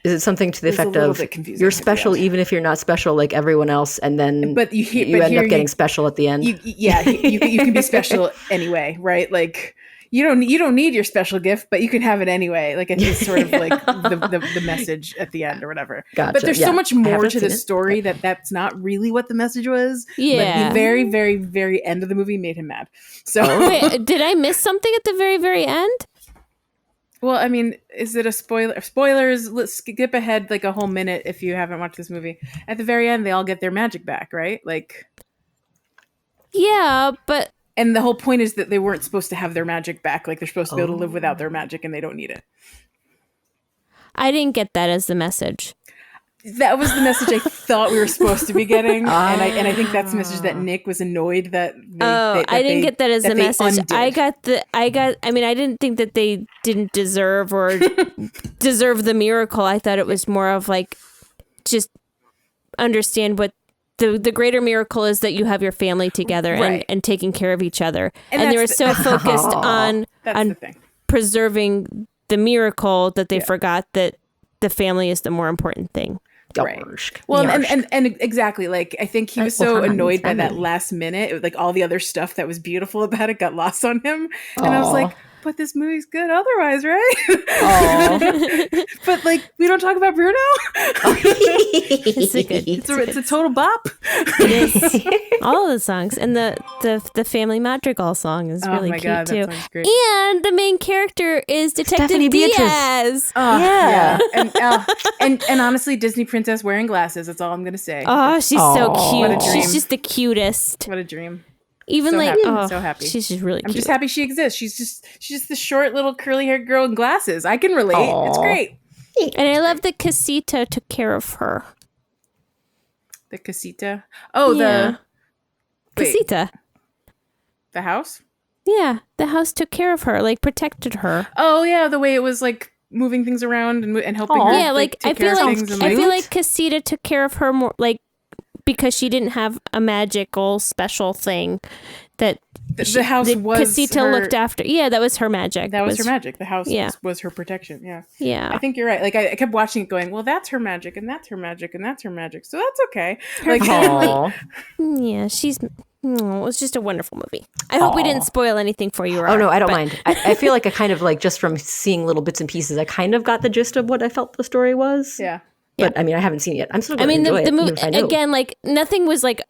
is it something to the effect of you're special even if you're not special like everyone else, and then you end up getting special at the end? You can be special anyway, right? Like. You don't need your special gift, but you can have it anyway. Like it's sort of like the message at the end or whatever. Gotcha. But there's so much more to the story that's not really what the message was. Yeah. But the very, very, very end of the movie made him mad. So wait, did I miss something at the very, very end? Well, I mean, is it a spoiler? Spoilers, let's skip ahead like a whole minute if you haven't watched this movie. At the very end, they all get their magic back, right? Like yeah, but and the whole point is that they weren't supposed to have their magic back. Like they're supposed to be able to live without their magic, and they don't need it. I didn't get that as the message. That was the message I thought we were supposed to be getting, and I think that's the message that Nick was annoyed that. I didn't get that as the message. Undid. I mean, I didn't think that they didn't deserve the miracle. I thought it was more of like, just understand what. The greater miracle is that you have your family together and taking care of each other. And they were so focused on preserving the miracle that they forgot that the family is the more important thing. Right. Well, and exactly. Like, I think he was so annoyed by that last minute. It was like all the other stuff that was beautiful about it got lost on him. And I was like, but this movie's good otherwise, right? But like, we don't talk about Bruno. It's a total bop. It is. All of the songs, and the Family Madrigal song is really cute too. And the main character is Detective Stephanie Diaz. Yeah. And honestly, Disney princess wearing glasses. That's all I'm gonna say. Oh, she's so cute. She's just the cutest. What a dream. Even so happy. She's just really cute. I'm just happy she exists. She's just the short little curly haired girl in glasses. I can relate. Aww. It's great. And I love that Casita took care of her. The Casita? Oh, yeah. Casita. The house? Yeah, the house took care of her, like protected her. Oh yeah, the way it was like moving things around and helping her. Yeah, like I feel like Casita took care of her more like because she didn't have a magical special thing that the house was Casita looked after. Yeah, that was her magic. That was her magic. The house was her protection. Yeah. Yeah. I think you're right. Like I kept watching it going, well, that's her magic and that's her magic and that's her magic. So that's okay. Like yeah, it was just a wonderful movie. I hope we didn't spoil anything for you. Oh no, I don't mind. I feel like I kind of like just from seeing little bits and pieces, I kind of got the gist of what I felt the story was. Yeah. But I mean, I haven't seen it yet. I'm still going to enjoy it. The movie again, like nothing was like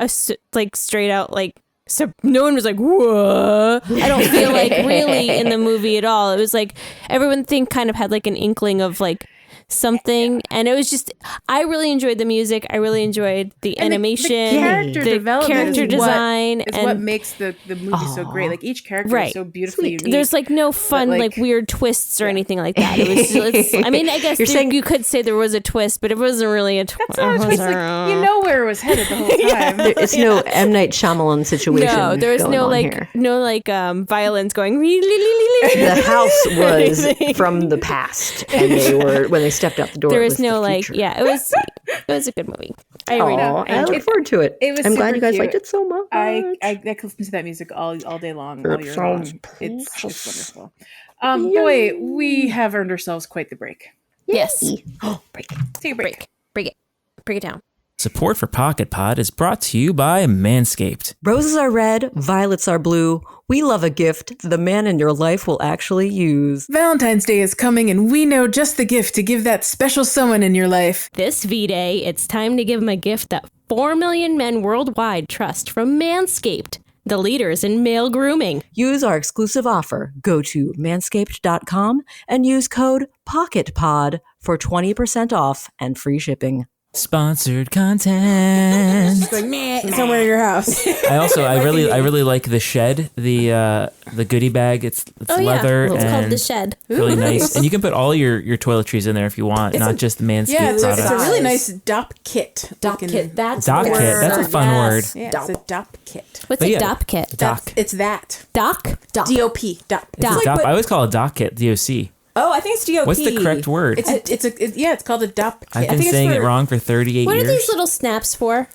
like straight out like. So no one was like, whoa. I don't feel like really in the movie at all. It was like everyone kind of had like an inkling of like something, and it was just I really enjoyed the music. I really enjoyed the animation, the character development, character design, is what makes the movie so great. Like each character is so beautifully unique. There's like no fun like weird twists or anything like that. It was. I mean, I guess you could say there was a twist, but it wasn't really a twist. It's like, you know where it was headed the whole time. It's no M. Night Shyamalan situation. No, there was no violence going. The house was from the past, and they were when they stepped out the door. There was no it was a good movie. I look forward to it. I'm glad you guys liked it so much. I could listen to that music all day long. All year long. It's wonderful. Boy, we have earned ourselves quite the break. Yes. Break. Take a break. Break it down. Support for Pocket Pod is brought to you by Manscaped. Roses are red, violets are blue. We love a gift the man in your life will actually use. Valentine's Day is coming, and we know just the gift to give that special someone in your life. This V-Day, it's time to give them a gift that 4 million men worldwide trust from Manscaped, the leaders in male grooming. Use our exclusive offer. Go to manscaped.com and use code POCKETPOD for 20% off and free shipping. Sponsored content. It's like somewhere in your house. I really like the shed, the goodie bag. It's leather It's and called the shed. Really nice. And you can put all your toiletries in there if you want, not just the Manscaped products. It's a really nice DOP kit. DOP kit. That's a fun word. Yeah, it's a DOP kit. What's a DOP kit? It's that. Doc? D-O-P. DOP. I always call it doc kit, D-O-C. Oh, I think it's DOP. What's the correct word? It's called a DOP kit. I've been saying it wrong for 38 years. What are these little snaps for?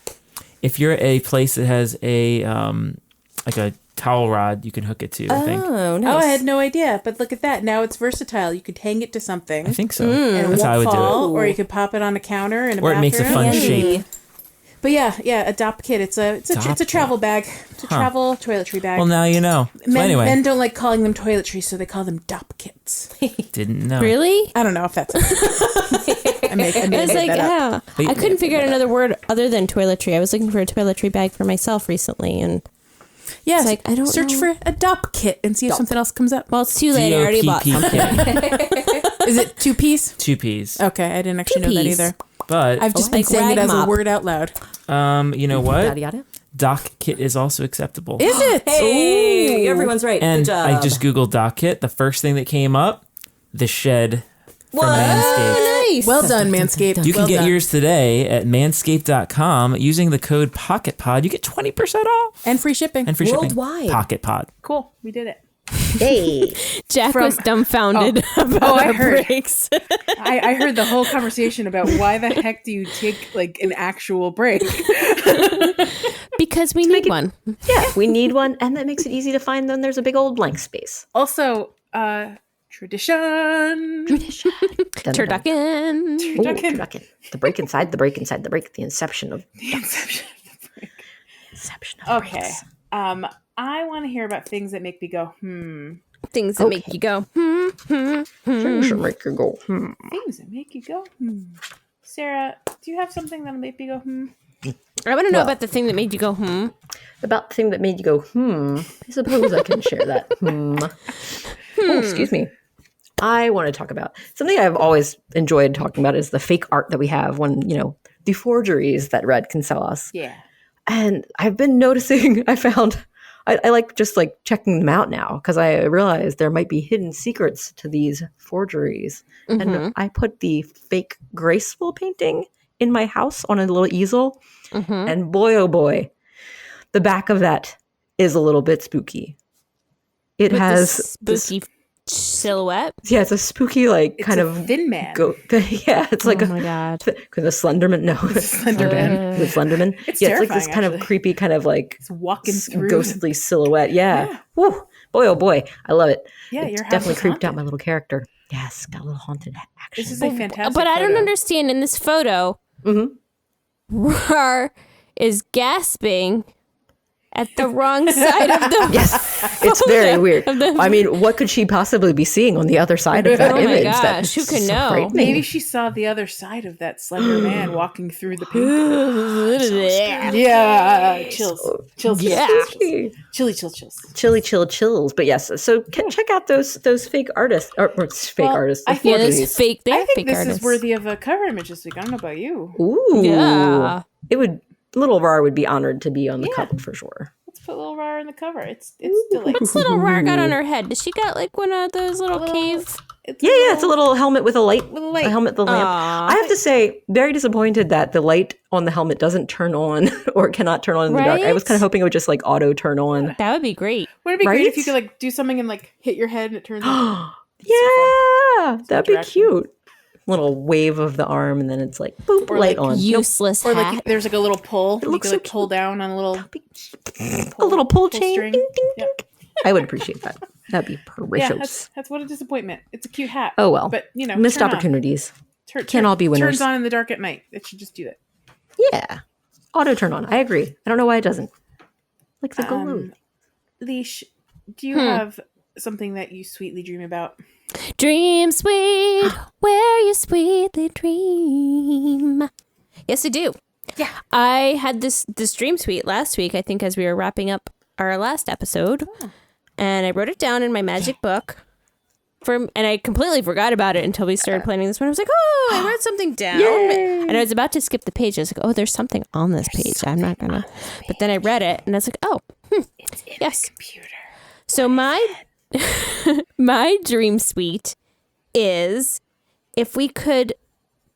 If you're at a place that has a like a towel rod, you can hook it to, I think. Oh, nice. Oh, I had no idea. But look at that. Now it's versatile. You could hang it to something. I think so. And That's how I would do it. Or you could pop it on a counter in a Or bathroom. it makes a fun shape. But yeah, a DOP kit. It's a travel bag. It's a travel toiletry bag. Well, now you know. So Men don't like calling them toiletries, so they call them DOP kits. Didn't know. Really? I don't know if that's I was like, yeah. I couldn't figure out another word other than toiletry. I was looking for a toiletry bag for myself recently, and yeah, it's like I don't search for a DOP kit and see if something else comes up. Well, it's too late. I already bought something. Is it 2 P's? 2 P's. Okay, I didn't actually know that either. But I've just been saying it as a word out loud. You know what? Yada yada. Doc kit is also acceptable. Is it? Hey, everyone's right. And Good job. I just Googled Doc kit. The first thing that came up, the shed from Manscaped. Oh, nice. Well done, Manscaped. You can get yours today at manscaped.com using the code POCKETPOD. You get 20% off. And free shipping. Worldwide. Pocket Pod. Cool. We did it. Hey. Jack was dumbfounded about I our heard. breaks. I heard the whole conversation about why the heck do you take like an actual break? Because we need one. Yeah, we need one, and that makes it easy to find when there's a big old blank space. Also, tradition. Turducken. Turducken. The break inside the break inside the break. The inception of Inception of the break. Inception of Okay. I want to hear about things that make me go, Things that make you go, things that make you go, Things that make you go, Sarah, do you have something that'll make me go, I want to know about the thing that made you go, About the thing that made you go, I suppose I can share that. Oh, excuse me. I want to talk about something I've always enjoyed talking about is the fake art that we have when, the forgeries that Red can sell us. Yeah. And I've been noticing, I like just like checking them out now because I realized there might be hidden secrets to these forgeries. And I put the fake graceful painting in my house on a little easel. And boy, oh boy, the back of that is a little bit spooky. It with has this spooky silhouette. Yeah, it's a spooky, like, It's kind a of thin man. Yeah, it's like Oh my god. the Slenderman. No, Slenderman. the Slenderman. It's yeah, it's like this terrifying, kind of actually. creepy, kind of like It's walking through. ghostly silhouette. Yeah. Woo. Boy, oh boy, I love it. Yeah, It your house definitely is creeped out haunted. my little character. Yes, got a little haunted action. This is a fantastic But I don't photo. understand. In this photo, Rar is gasping at the wrong side of the Yes, it's very weird. I mean, what could she possibly be seeing on the other side of that Oh my image? gosh, That's who can so know? frightening. Maybe she saw the other side of that slender man walking through the painting. Yeah, chills. Yeah. Chilly. Chills. But yes, so check out those fake artists or fake artists. I think This fake. They I have think fake this artists. is worthy of a cover image this week. I don't know about you. Ooh, Yeah. It would. Little Rar would be honored to be on the cover for sure. Let's put Little Rar in the cover. It's delightful. What's little Rar got on her head? Does she got like one of those little cave? Yeah, it's a little helmet with a light. With a light. A helmet with a lamp. Aw. I have to say, very disappointed that the light on the helmet doesn't turn on or cannot turn on in the dark. I was kind of hoping it would just like auto turn on. That would be great. Wouldn't it be great Right? if you could like do something and like hit your head and it turns on? Yeah, that'd be interaction. cute. Little wave of the arm, and then it's like boop, Or light like on. Useless Or hat. like there's like a little pull. You looks could so like pull down on a little A little pull pull chain. string. Ding, ding, Yeah. ding. I would appreciate that. That'd be Yeah, precious. that's what a disappointment. It's a cute hat. Oh well, But you know, missed turn on. opportunities. Turn- Can't all be winners. Turns on in the dark at night. It should just do that. Yeah, auto turn on. I agree. I don't know why it doesn't. Like the glow. Leash, do you have something that you sweetly dream about? Dream sweet, where you sweetly dream. Yes, I do. Yeah. I had this dream suite last week, I think, as we were wrapping up our last episode. And I wrote it down in my magic book. And I completely forgot about it until we started planning this one. I was like, oh, I wrote something down. And I was about to skip the page. I was like, oh, there's something on this page. I'm not going to. But then I read it and I was like, oh, yes. Computer. So my dream suite is if we could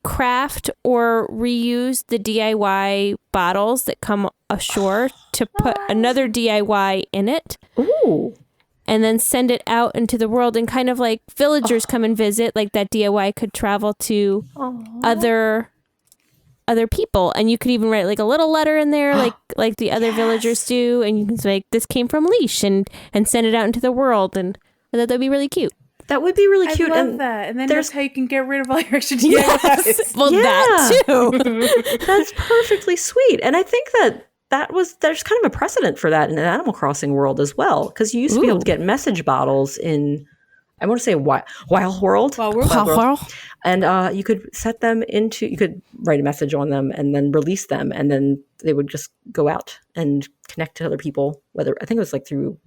craft or reuse the DIY bottles that come ashore to put another DIY in it. Ooh. And then send it out into the world, and kind of like villagers come and visit, like that DIY could travel to other people, and you could even write like a little letter in there, like the other villagers do, and you can say, like, this came from Leash, and send it out into the world, and I thought that'd be really cute. That would be really cute. I love and that. And then there's- that's how you can get rid of all your extra DIYs. Well, that too. That's perfectly sweet. And I think there's kind of a precedent for that in an Animal Crossing world as well. Because you used to be able to get message bottles in, I want to say Wild World. Wild World. And you could set them into, you could write a message on them and then release them. And then they would just go out and connect to other people. I think it was like through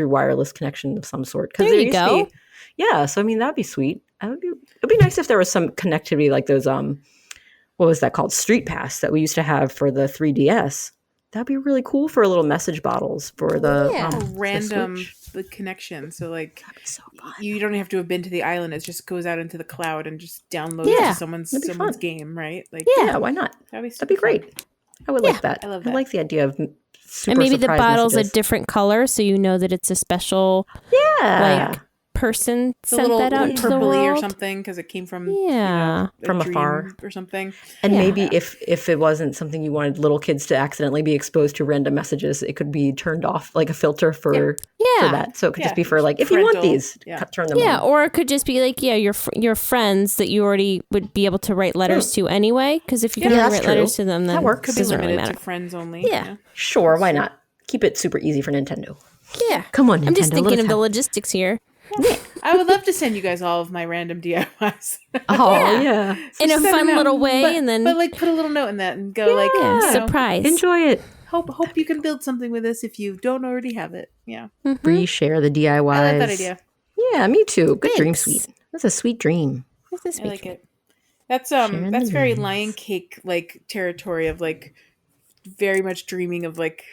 wireless connection of some sort. There you go. Yeah. So, I mean, that'd be sweet. It'd be nice if there was some connectivity like those, what was that called? Street Pass that we used to have for the 3DS. That'd be really cool for little message bottles for the Random the Switch. connection. So like That'd be so fun. you don't have to have been to the island. It just goes out into the cloud and just downloads Yeah. to someone's fun. game, right? Like Yeah, why not? That'd be great. I would like that. I love I that. like the idea of super And maybe the surprise bottle's messages. a different color, so you know that it's a special Yeah. person It's a sent little that out into the purpley or world. something because it came from Yeah. a From dream afar. or something. And maybe if it wasn't something you wanted little kids to accidentally be exposed to random messages, it could be turned off, like a filter for Yeah. that. So it could Yeah. just be for like, if you want Parental. these, Yeah. turn them Yeah, on. or it could just be like, your friends that you already would be able to write letters to anyway. Because if you can Yeah, only that's write true. letters to them, then That works. it Could be doesn't really limited matter. to friends only. Yeah. Sure, why not? Keep it super easy for Nintendo. Yeah. Come on, Nintendo. I'm just let thinking us of the have- logistics here. I would love to send you guys all of my random DIYs. Oh, yeah. In a Send fun them out. little way, But- and then but like put a little note in that and go like, you know, surprise. Enjoy it. hope you can build something with this if you don't already have it. Yeah, Reshare the DIYs. I like that idea. Yeah, me too. Good dream, Thanks. sweet. That's a sweet dream. This is I sweet. like it. That's Sharing that's the very dreams. Lion Cake like territory of like very much dreaming of like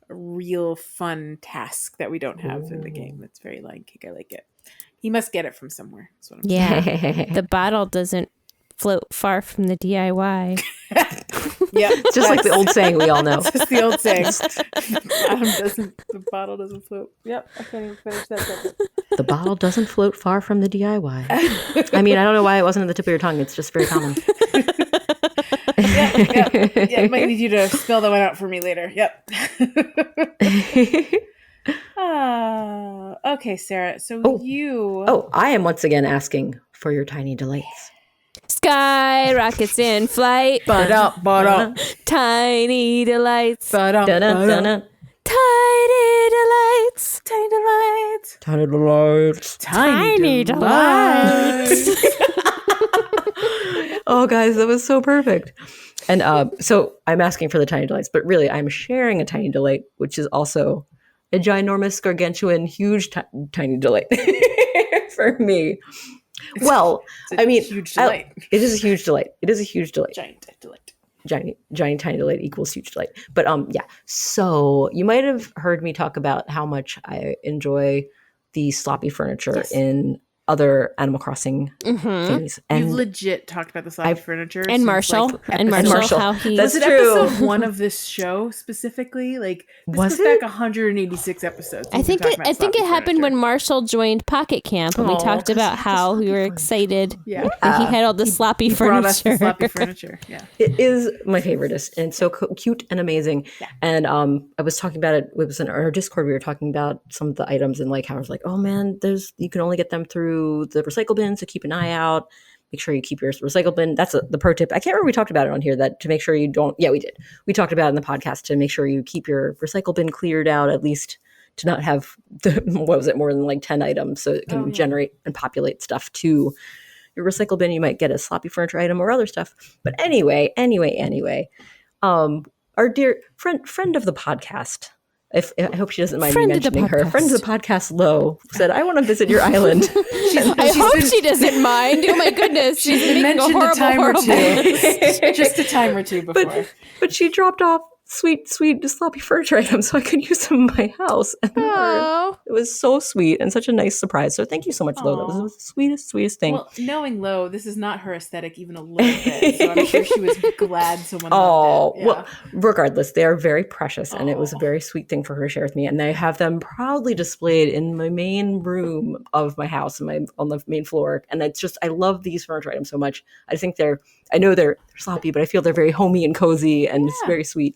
a real fun task that we don't have in the game. That's very Lion Cake. I like it. He must get it from somewhere. That's what I'm Yeah. The bottle doesn't float far from the DIY. Yeah, It's just like the old saying we all know. That's the old saying. The bottle doesn't float. Yep, I can't even finish that sentence. The bottle doesn't float far from the DIY. I mean, I don't know why it wasn't at the tip of your tongue. It's just very common. Yeah, might need you to spell that one out for me later. Yep. Okay, Sarah. So you. Oh, I am once again asking for your tiny delights. Sky rockets in flight. Ba-da. Tiny delights. Dun-dun, dun-dun. delights. Tiny delights. Tiny delights. Tiny delights. Oh, guys, that was so perfect. And so I'm asking for the tiny delights, but really I'm sharing a tiny delight, which is also a ginormous, gargantuan, huge, tiny delight for me. Well, I mean, huge delight. It is a huge delight. It is a huge delight. Giant delight. Giant tiny delight equals huge delight. But yeah. So you might have heard me talk about how much I enjoy the sloppy furniture in other Animal Crossing things. And You've legit talked about the sloppy furniture And since, Marshall. like, And Marshall. How he... That's was it true. episode 1 of this show specifically? Like, this Was goes back it? 186 episodes. I think it happened when Marshall joined Pocket Camp, and we talked about how we were excited. Yeah. That he had all the sloppy brought us the furniture. sloppy furniture. Yeah. It is my favoriteest and so cute and amazing. Yeah. And I was talking about it. It was in our Discord. We were talking about some of the items and like how I was like, oh man, you can only get them through the recycle bin. So keep an eye out. Make sure you keep your recycle bin. That's the pro tip. I can't remember we talked about it on here that to make sure you don't. Yeah, we did. We talked about it in the podcast to make sure you keep your recycle bin cleared out, at least to not have more than like 10 items, so it can generate and populate stuff to your recycle bin. You might get a sloppy furniture item or other stuff. But anyway, our dear friend of the podcast, I hope she doesn't mind me mentioning her. Friend of the podcast, Lo, said, I want to visit your island. I hope she doesn't mind. Oh my goodness. She's been making a horrible Just a time or two before. But she dropped off sweet sloppy furniture items so I could use them in my house. And it was so sweet and such a nice surprise. So thank you so much, Lo. That was the sweetest thing. Well, knowing Lo, this is not her aesthetic even a little bit. So I'm sure she was glad someone loved it. Yeah. Well, regardless, they are very precious, and it was a very sweet thing for her to share with me. And I have them proudly displayed in my main room of my house, on the main floor. And it's just, I love these furniture items so much. I know they're sloppy, but I feel they're very homey and cozy, and it's very sweet.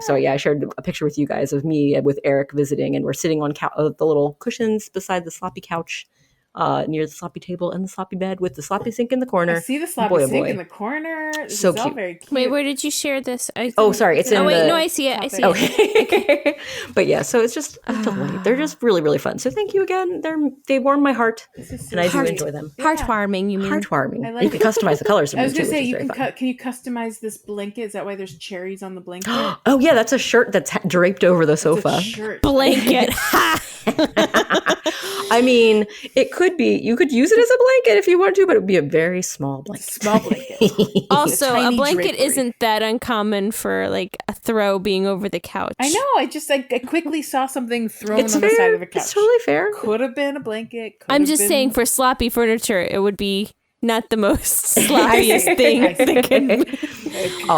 So yeah, I shared a picture with you guys of me with Eric visiting, and we're sitting on the little cushions beside the sloppy couch, near the sloppy table and the sloppy bed with the sloppy sink in the corner. I see the sloppy sink in the corner. This so is all cute. very cute. Wait, where did you share this? Sorry, it's in no, I see it. Okay. But yeah, so it's just a delight. They're just really, really fun. So thank you again. They warm my heart, and I do enjoy them. Heartwarming, you mean? Heartwarming. You can customize the colors. I was going to say, can you customize this blanket? Is that why there's cherries on the blanket? Oh yeah, that's a shirt that's draped over the sofa. Blanket. I mean, it could be. You could use it as a blanket if you want to, but it would be a very small blanket. Small blanket. Also, a blanket drapery. isn't that uncommon for like a throw being over the couch. I know. I quickly saw something thrown on the side of the couch. It's totally fair. Could have been a blanket. I'm just saying, for sloppy furniture, it would be not the most sloppiest thing that can.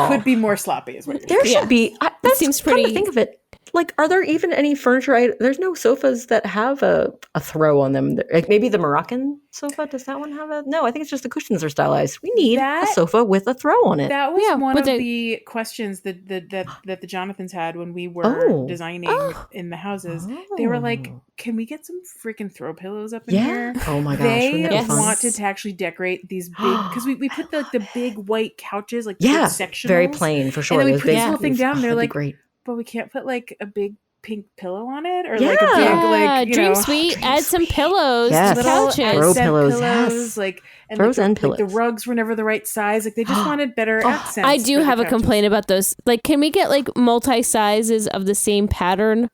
Could be more sloppy, is what you're There should be. That seems come pretty. to think of it. Like, are there even any furniture? There's no sofas that have a throw on them. Like maybe the Moroccan sofa. Does that one have a? No, I think it's just the cushions are stylized. We need a sofa with a throw on it. That was one of the questions that the Jonathans had when we were designing in the houses. They were like, "Can we get some freaking throw pillows up in here?" Oh my gosh! They wanted to actually decorate these big because we put the big white couches sectionals. Very plain for sure. And then we put this whole thing down. They're like, great. But we can't put like a big pink pillow on it, or like a big Dream Suite. Add some pillows to the couches. Throw pillows, yes. And throws and pillows. The rugs were never the right size. Like they just wanted better accents. I do have a complaint about those. Like, can we get like multi sizes of the same pattern?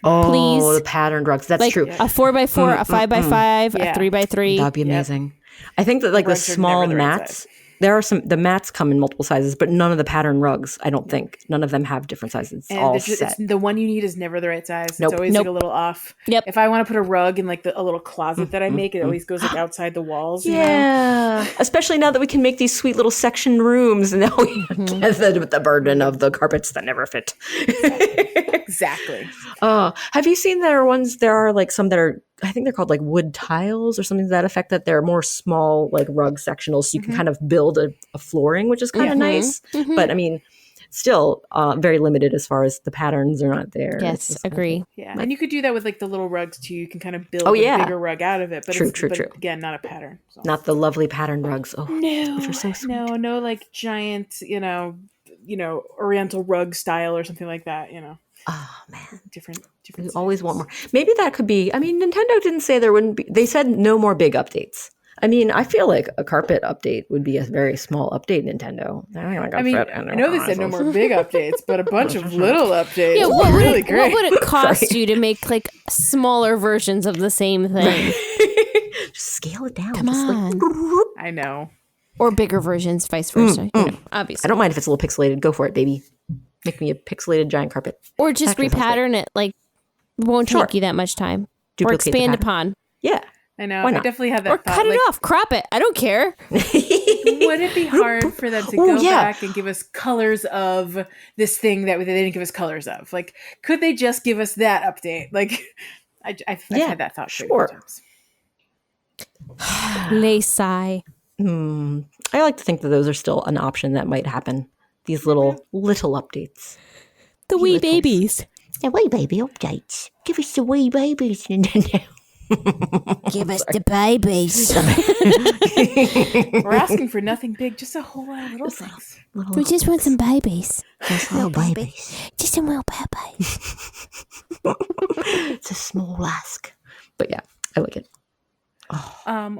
Please? The patterned rugs. That's like true. A 4x4, a 5x5, a 3x3. That'd be amazing. I think that like the small mats. There are the mats come in multiple sizes, but none of the pattern rugs, I don't think. None of them have different sizes. It's all set. The one you need is never the right size. Nope. It's always like a little off. Yep. If I want to put a rug in like a little closet that I make, it always goes like outside the walls. Yeah. You know? Especially now that we can make these sweet little section rooms, and now we get with the burden of the carpets that never fit. Exactly. Have you seen there are like some that are, I think they're called like wood tiles or something to that effect, that they're more small like rug sectionals, so you can kind of build a flooring, which is kind of nice. But I mean, still very limited as far as the patterns are not there. Yes, agree. Yeah, and you could do that with like the little rugs too. You can kind of build a bigger rug out of it. But true. Again, not a pattern. So. Not the lovely patterned rugs. Oh, no, which are so sweet. No, like giant, Oriental rug style or something like that. Oh man, Different. we always want more. Maybe that could be. I mean, Nintendo didn't say there wouldn't be. They said no more big updates. I mean, I feel like a carpet update would be a very small update. Nintendo. I mean, I know they said no more big updates, but a bunch of little updates. Yeah, would be really great. What would it cost you to make like smaller versions of the same thing? Just scale it down. Come just on. I know. Or bigger versions, vice versa. You know, obviously. I don't mind if it's a little pixelated. Go for it, baby. Make me a pixelated giant carpet. Or just Actually, sounds repattern it. Like, won't take you that much time. Duplicate or the expand pattern. upon. Yeah. I know. Why I not? definitely had that Or thought. cut it off. Crop it. I don't care. Would it be hard for them to go back and give us colors of this thing that they didn't give us colors of? Like, could they just give us that update? Like, I've had that thought sure. times. Lay sigh. I like to think that those are still an option that might happen. These little updates. The wee babies. The wee baby updates. Give us the wee babies, Nintendo. Give us the babies. We're asking for nothing big, just a whole lot of little things. We just want some babies. Just little babies. Just some little babies. It's a small ask. But yeah, I like it.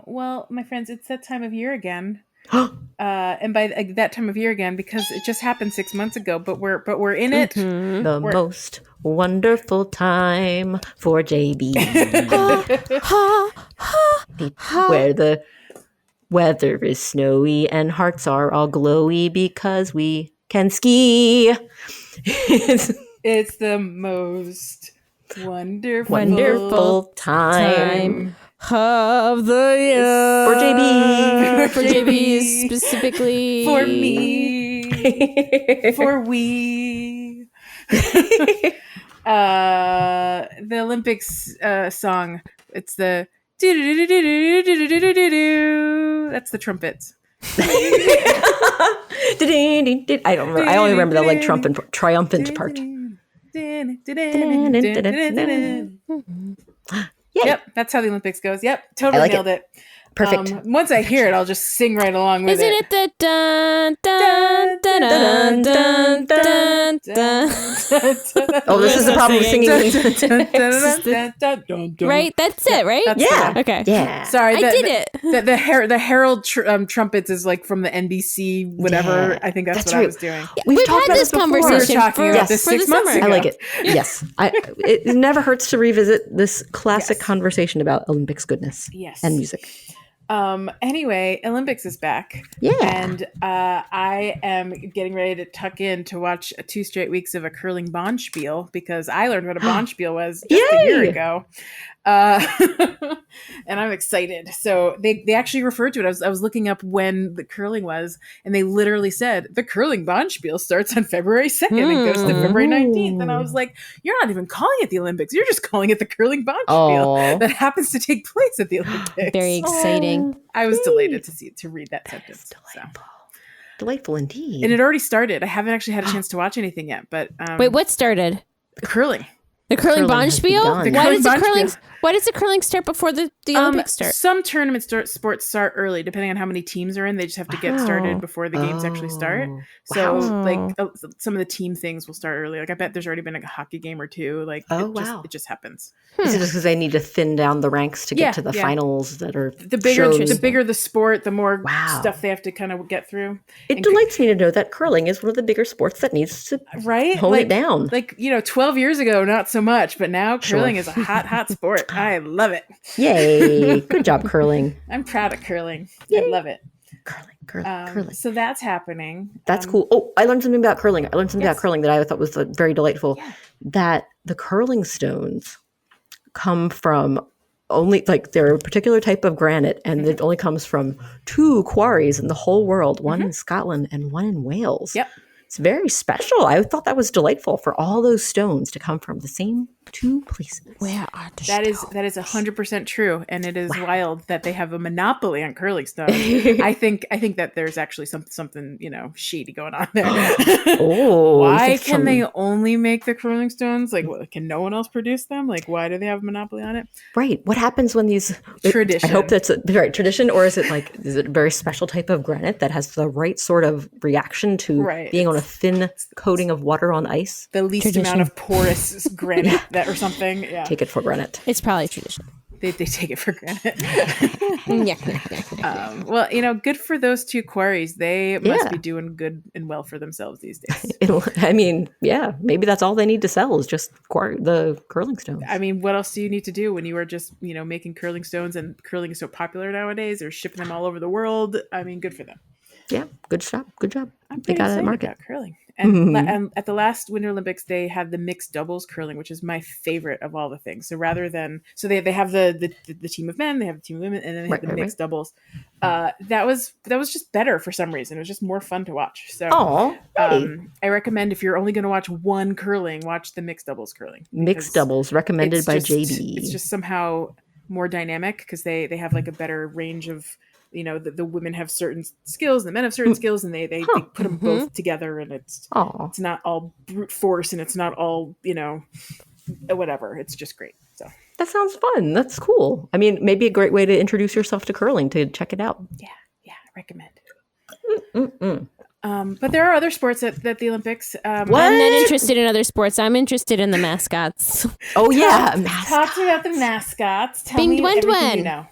Well, my friends, it's that time of year again. And by that time of year again, because it just happened 6 months ago, but we're in it. The most wonderful time for JB. Where the weather is snowy and hearts are all glowy because we can ski. It's the most Wonderful time of the year. for JB. For JB specifically. for me. For we. The Olympics song. It's the that's the trumpets. I don't remember. I only remember the like triumphant part. Yep, that's how the Olympics goes. Yep, totally like nailed it. Perfect. Once I hear it, I'll just sing right along with Isn't it the dun dun dun dun dun dun? Oh, this is the problem with singing. Right, that's it, right? Yeah. Okay. Yeah. Sorry, I did it. The Herald trumpets is like from the NBC whatever. Yeah, I think that's what right. I was doing. We've We've talked had about this before. conversation We were talking about this for 6 the months summer. ago. I like it. Yes. It never hurts to revisit this classic Yes. conversation about Olympics goodness Yes. and music. Anyway, Olympics is back. Yeah. And I am getting ready to tuck in to watch 2 straight weeks of a curling bonspiel because I learned what a bonspiel was just a year Yay! ago. And I'm excited. So they actually referred to it. I was looking up when the curling was, and they literally said the curling bonspiel starts on February 2nd and goes to February 19th. And I was like, you're not even calling it the Olympics. You're just calling it the curling bonspiel that happens to take place at the Olympics. Very exciting. I was delighted to read that sentence. So. Delightful indeed. And it already started. I haven't actually had a chance to watch anything yet, but Wait, what started? curling. The curling Curling has bonspiel? begun. Why does the curling start before the Olympics start? Some tournament sports start early, depending on how many teams are in. They just have to get started before the games actually start. So, like, some of the team things will start early. Like, I bet there's already been like a hockey game or two. Like, it just happens. Is it just because they need to thin down the ranks to get to the finals that are The bigger the sport, the more stuff they have to kind of get through. It delights me to know that curling is one of the bigger sports that needs to hone it down. Like, 12 years ago, not so much, but now curling is a hot sport. I love it. Yay. Good job, curling. I'm proud of curling. Yay. I love it. Curling. So that's happening. That's cool. Oh, I learned something about curling. About curling that I thought was very delightful. Yeah. That the curling stones come from only, like, they're a particular type of granite, and it only comes from 2 quarries in the whole world, one in Scotland and one in Wales. Yep. It's very special. I thought that was delightful for all those stones to come from the same 2 places. Where are the That is 100% true, and it is wild that they have a monopoly on curling stones. I think that there's actually something shady going on there. Oh, Why can they only make the curling stones? Like, can no one else produce them? Like, why do they have a monopoly on it? Right. What happens when these Tradition. I hope that's the right tradition, or is it a very special type of granite that has the right sort of reaction to being on a thin coating of water on ice? The least amount of porous granite or something. Yeah. Take it for granted. It's probably tradition. They take it for granted. Yeah. Well, good for those 2 quarries. They must be doing good and well for themselves these days. I mean, yeah, maybe that's all they need to sell is just the curling stones. I mean, what else do you need to do when you are just, making curling stones, and curling is so popular nowadays? They're shipping them all over the world. I mean, good for them. Yeah, good job. I'm They pretty got excited that market. about curling. And at the last Winter Olympics, they had the mixed doubles curling, which is my favorite of all the things. So they have the team of men, they have the team of women, and then they have the mixed doubles. That was just better for some reason. It was just more fun to watch. So I recommend, if you're only going to watch one curling, watch the mixed doubles curling. Mixed doubles recommended by JD. It's just somehow more dynamic because they have like a better range of. The women have certain skills, the men have certain skills, and they put them both together, and it's not all brute force, and it's not all whatever. It's just great. So that sounds fun. That's cool. I mean, maybe a great way to introduce yourself to curling, to check it out. Yeah, I recommend. But there are other sports at the Olympics. I'm not interested in other sports. I'm interested in the mascots. Oh yeah, talk to me about the mascots. Tell Bing me Dwen everything Dwen. you know.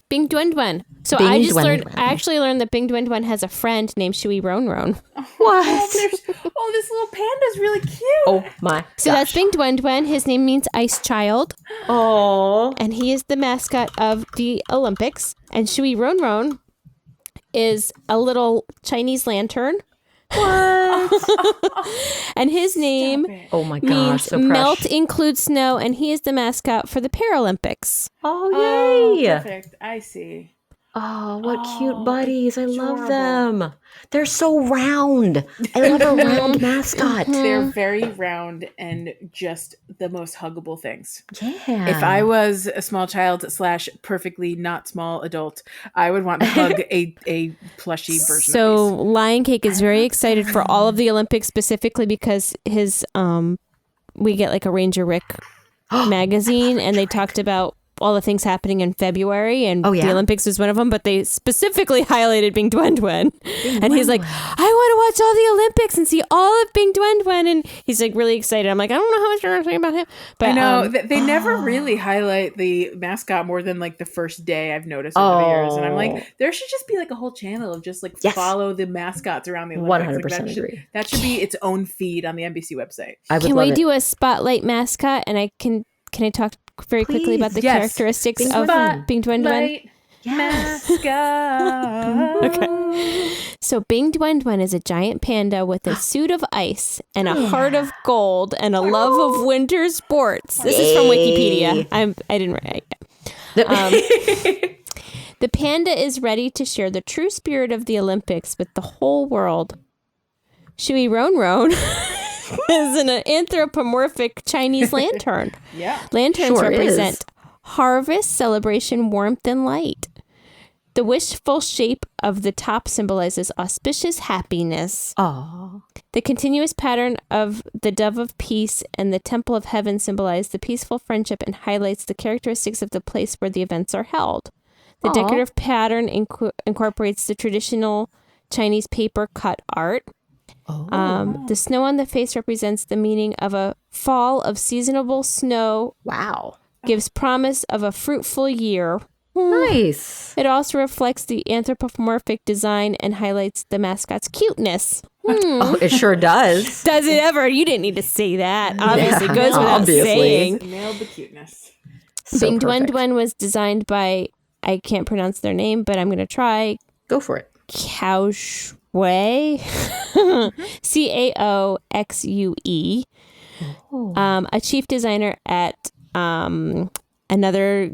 Bing Dwen Dwen. So Bing I Dwen. actually learned that Bing Dwen Dwen has a friend named Shui Ron Ron. What? This little panda's really cute. Oh my! So that's Bing Dwen Dwen. His name means ice child. Oh. And he is the mascot of the Olympics. And Shui Ron Ron is a little Chinese lantern. And his name Oh my means gosh! So melt includes snow, and he is the mascot for the Paralympics. Oh yay! Perfect. I see. Oh, what cute buddies. I love them. They're so round. I love a round mascot. They're very round and just the most huggable things. Yeah. If I was a small child / perfectly not small adult, I would want to hug a plushy version So of these. Lion Cake is very excited for all of the Olympics, specifically because his we get like a Ranger Rick magazine, and they talked about all the things happening in February, and the Olympics was one of them, but they specifically highlighted Bing Dwen Dwen. And he's like, I want to watch all the Olympics and see all of Bing Dwen Dwen. And he's like really excited. I'm like, I don't know how much you're going to say about him. But I know they never really highlight the mascot more than like the first day, I've noticed over the years. And I'm like, there should just be like a whole channel of just like follow the mascots around the Olympics. 100% agree. That should be its own feed on the NBC website. Can we do a spotlight mascot? And can I talk very quickly about the characteristics of Bing Dwen Dwen? Mascot. Okay. So Bing Dwen Dwen is a giant panda with a suit of ice and a heart of gold and a love of winter sports. This is from Wikipedia. I didn't write it. The panda is ready to share the true spirit of the Olympics with the whole world. Shui Ron Ron is an anthropomorphic Chinese lantern. Yeah. Lanterns represent harvest, celebration, warmth, and light. The wishful shape of the top symbolizes auspicious happiness. Aww. The continuous pattern of the dove of peace and the temple of heaven symbolize the peaceful friendship and highlights the characteristics of the place where the events are held. The decorative pattern incorporates the traditional Chinese paper cut art. The snow on the face represents the meaning of a fall of seasonable snow. Wow. Gives promise of a fruitful year. Nice. It also reflects the anthropomorphic design and highlights the mascot's cuteness. Oh, it sure does. Does it ever? You didn't need to say that. Obviously, goes without saying. Nailed the cuteness. Bing Dwen Dwen was designed by, I can't pronounce their name, but I'm going to try. Go for it. Cao Shui. Caoxue. A chief designer at another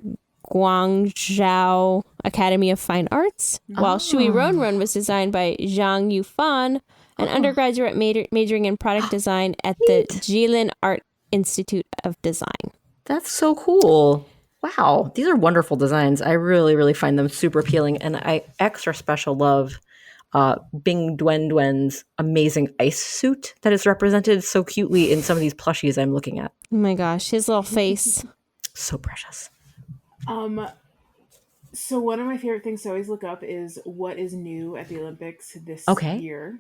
Guangzhou Academy of Fine Arts, while Shui Ron Ron was designed by Zhang Yufan, an undergraduate majoring in product design at the Jilin Art Institute of Design. That's so cool. Wow. These are wonderful designs. I really, really find them super appealing. And I extra special love Bing Dwen Dwen's amazing ice suit that is represented so cutely in some of these plushies I'm looking at. Oh my gosh, his little face. So precious. So one of my favorite things to always look up is what is new at the Olympics this year.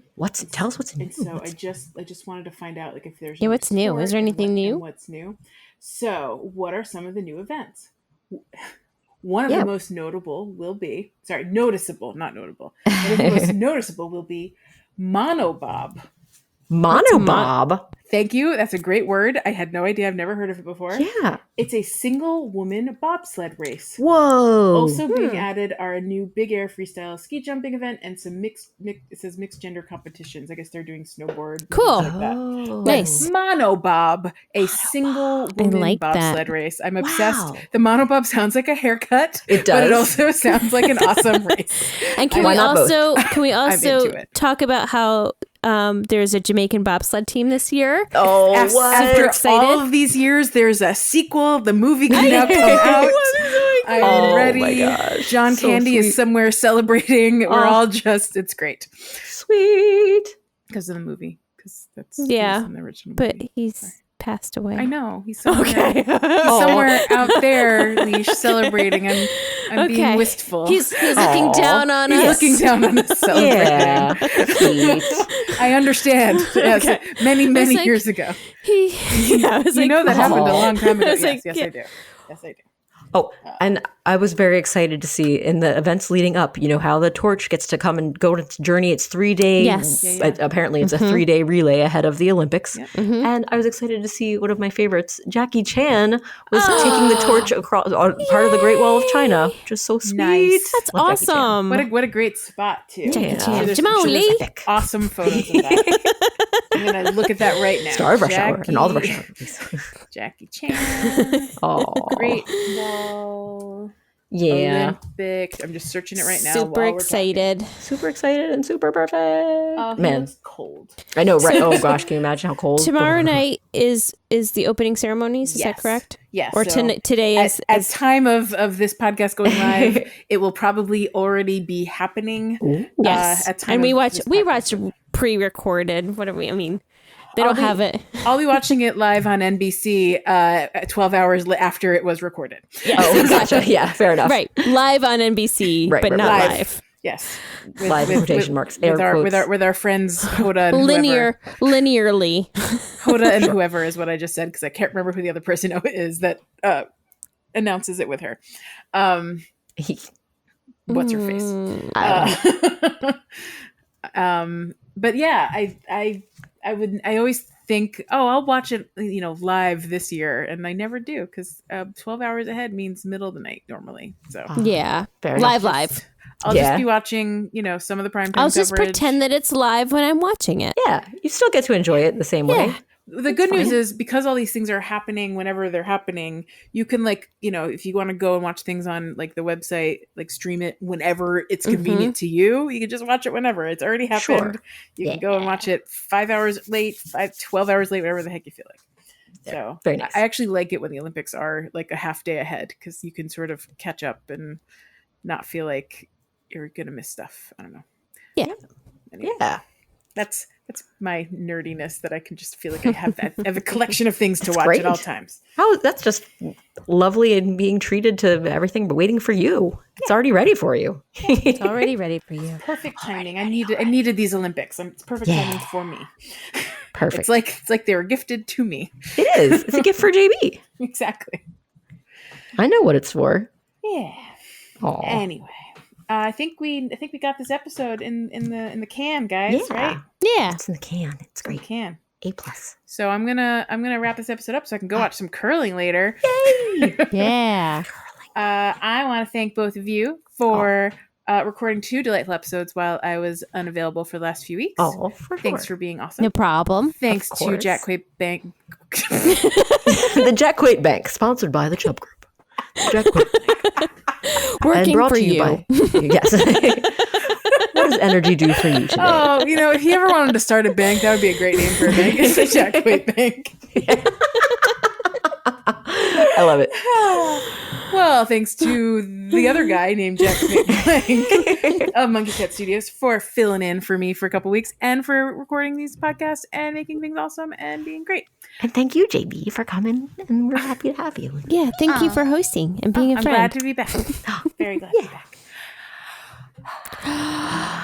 Tell us what's new. And so I just wanted to find out like if there's what's new? Is there anything new? What's new? So what are some of the new events? One of the most noticeable, not notable. One of the most noticeable will be monobob. Monobob? Thank you. That's a great word. I had no idea. I've never heard of it before. Yeah. It's a single woman bobsled race. Whoa. Also being added are a new big air freestyle ski jumping event and some mixed gender competitions. I guess they're doing snowboard. Cool. Like that. Nice. Monobob, a single woman bobsled race. I'm obsessed. Wow. The monobob sounds like a haircut. It does. But it also sounds like an awesome race. And can we also talk about how there's a Jamaican bobsled team this year? Oh, after all of these years, there's a sequel. The movie can now come out. I'm ready. My gosh. John Candy is somewhere celebrating. We're all just—it's great. Sweet. Because of the movie. Because that's in the original movie. But he's passed away. I know. He's somewhere. He's somewhere out there, Leash, celebrating. I'm being wistful. He's looking down on us. He's looking down on us, celebrating. Yeah. I understand. Yes, many years ago. That happened a long time ago. Yes, I do. Yes, I do. Oh, and I was very excited to see in the events leading up, how the torch gets to come and go on its journey. It's 3 days. Yes. Apparently it's a 3-day relay ahead of the Olympics. Yeah. And I was excited to see one of my favorites, Jackie Chan, was taking the torch across part of the Great Wall of China. Just so sweet. Nice. That's awesome. What a great spot, too. Jackie Chan. There's awesome photos of that. I'm going to look at that right now. Star of Rush Hour and all the Rush Hour movies. Jackie Chan. Oh. Great Wall. Yeah. Olympics. I'm just searching it right now. Super excited. Super excited and super perfect. Man, it's cold. I know, right? Oh gosh, can you imagine how cold? Tomorrow night is the opening ceremonies. Is that correct? Yes. Or today is at time of this podcast going live, it will probably already be happening. Yes. At time and we watch podcast. pre-recorded. What do we? I mean. They don't have it. I'll be watching it live on NBC 12 hours after it was recorded. Yes. Oh, gotcha. Yeah, fair enough. Right. Live on NBC, but not live. Yes. Live in quotation marks. With our friends Hoda and whoever. Linearly. Hoda and whoever is what I just said because I can't remember who the other person is that announces it with her. What's her face? But yeah, I always think, I'll watch it, live this year, and I never do because 12 hours ahead means middle of the night normally. So live. I'll just be watching, some of the primetime coverage. I'll just pretend that it's live when I'm watching it. Yeah, you still get to enjoy it the same way. The good news is because all these things are happening whenever they're happening, you can if you want to go and watch things on the website, stream it whenever it's convenient to you. You can just watch it whenever. It's already happened. Sure. You can go and watch it 5 hours late, 12 hours late, whatever the heck you feel like. Yeah, so very nice. I actually like it when the Olympics are a half day ahead because you can sort of catch up and not feel like you're going to miss stuff. I don't know. Yeah. Anyway. Yeah. That's my nerdiness that I can just feel like I have a collection of things to watch great. At all times. That's just lovely and being treated to everything waiting for you. It's already ready for you. It's already ready for you. Perfect timing. I needed these Olympics. It's perfect timing for me. Perfect. It's like they were gifted to me. It is. It's a gift for JB. Exactly. I know what it's for. Yeah. Aww. Anyway. I think we got this episode in the can, guys. Right? Yeah, it's in the can. It's great. Can A+. So I'm gonna wrap this episode up so I can go watch some curling later. Yay! Yeah. I want to thank both of you for recording 2 delightful episodes while I was unavailable for the last few weeks. Thanks for being awesome. No problem. Thanks to Jack Quaid Bank. The Jack Quaid Bank, sponsored by the Chubb Group. Jack Quaid Bank. Working for you. Yes. What does energy do for you today? Oh, if you ever wanted to start a bank, that would be a great name for a bank. It's the Jack Quaid Bank. I love it. Well, thanks to the other guy named Jeff Blank of Monkey Cat Studios for filling in for me for a couple weeks and for recording these podcasts and making things awesome and being great. And thank you, JB, for coming. And we're happy to have you. Yeah, thank you for hosting and being a I'm friend. glad to be back. Very glad to be back.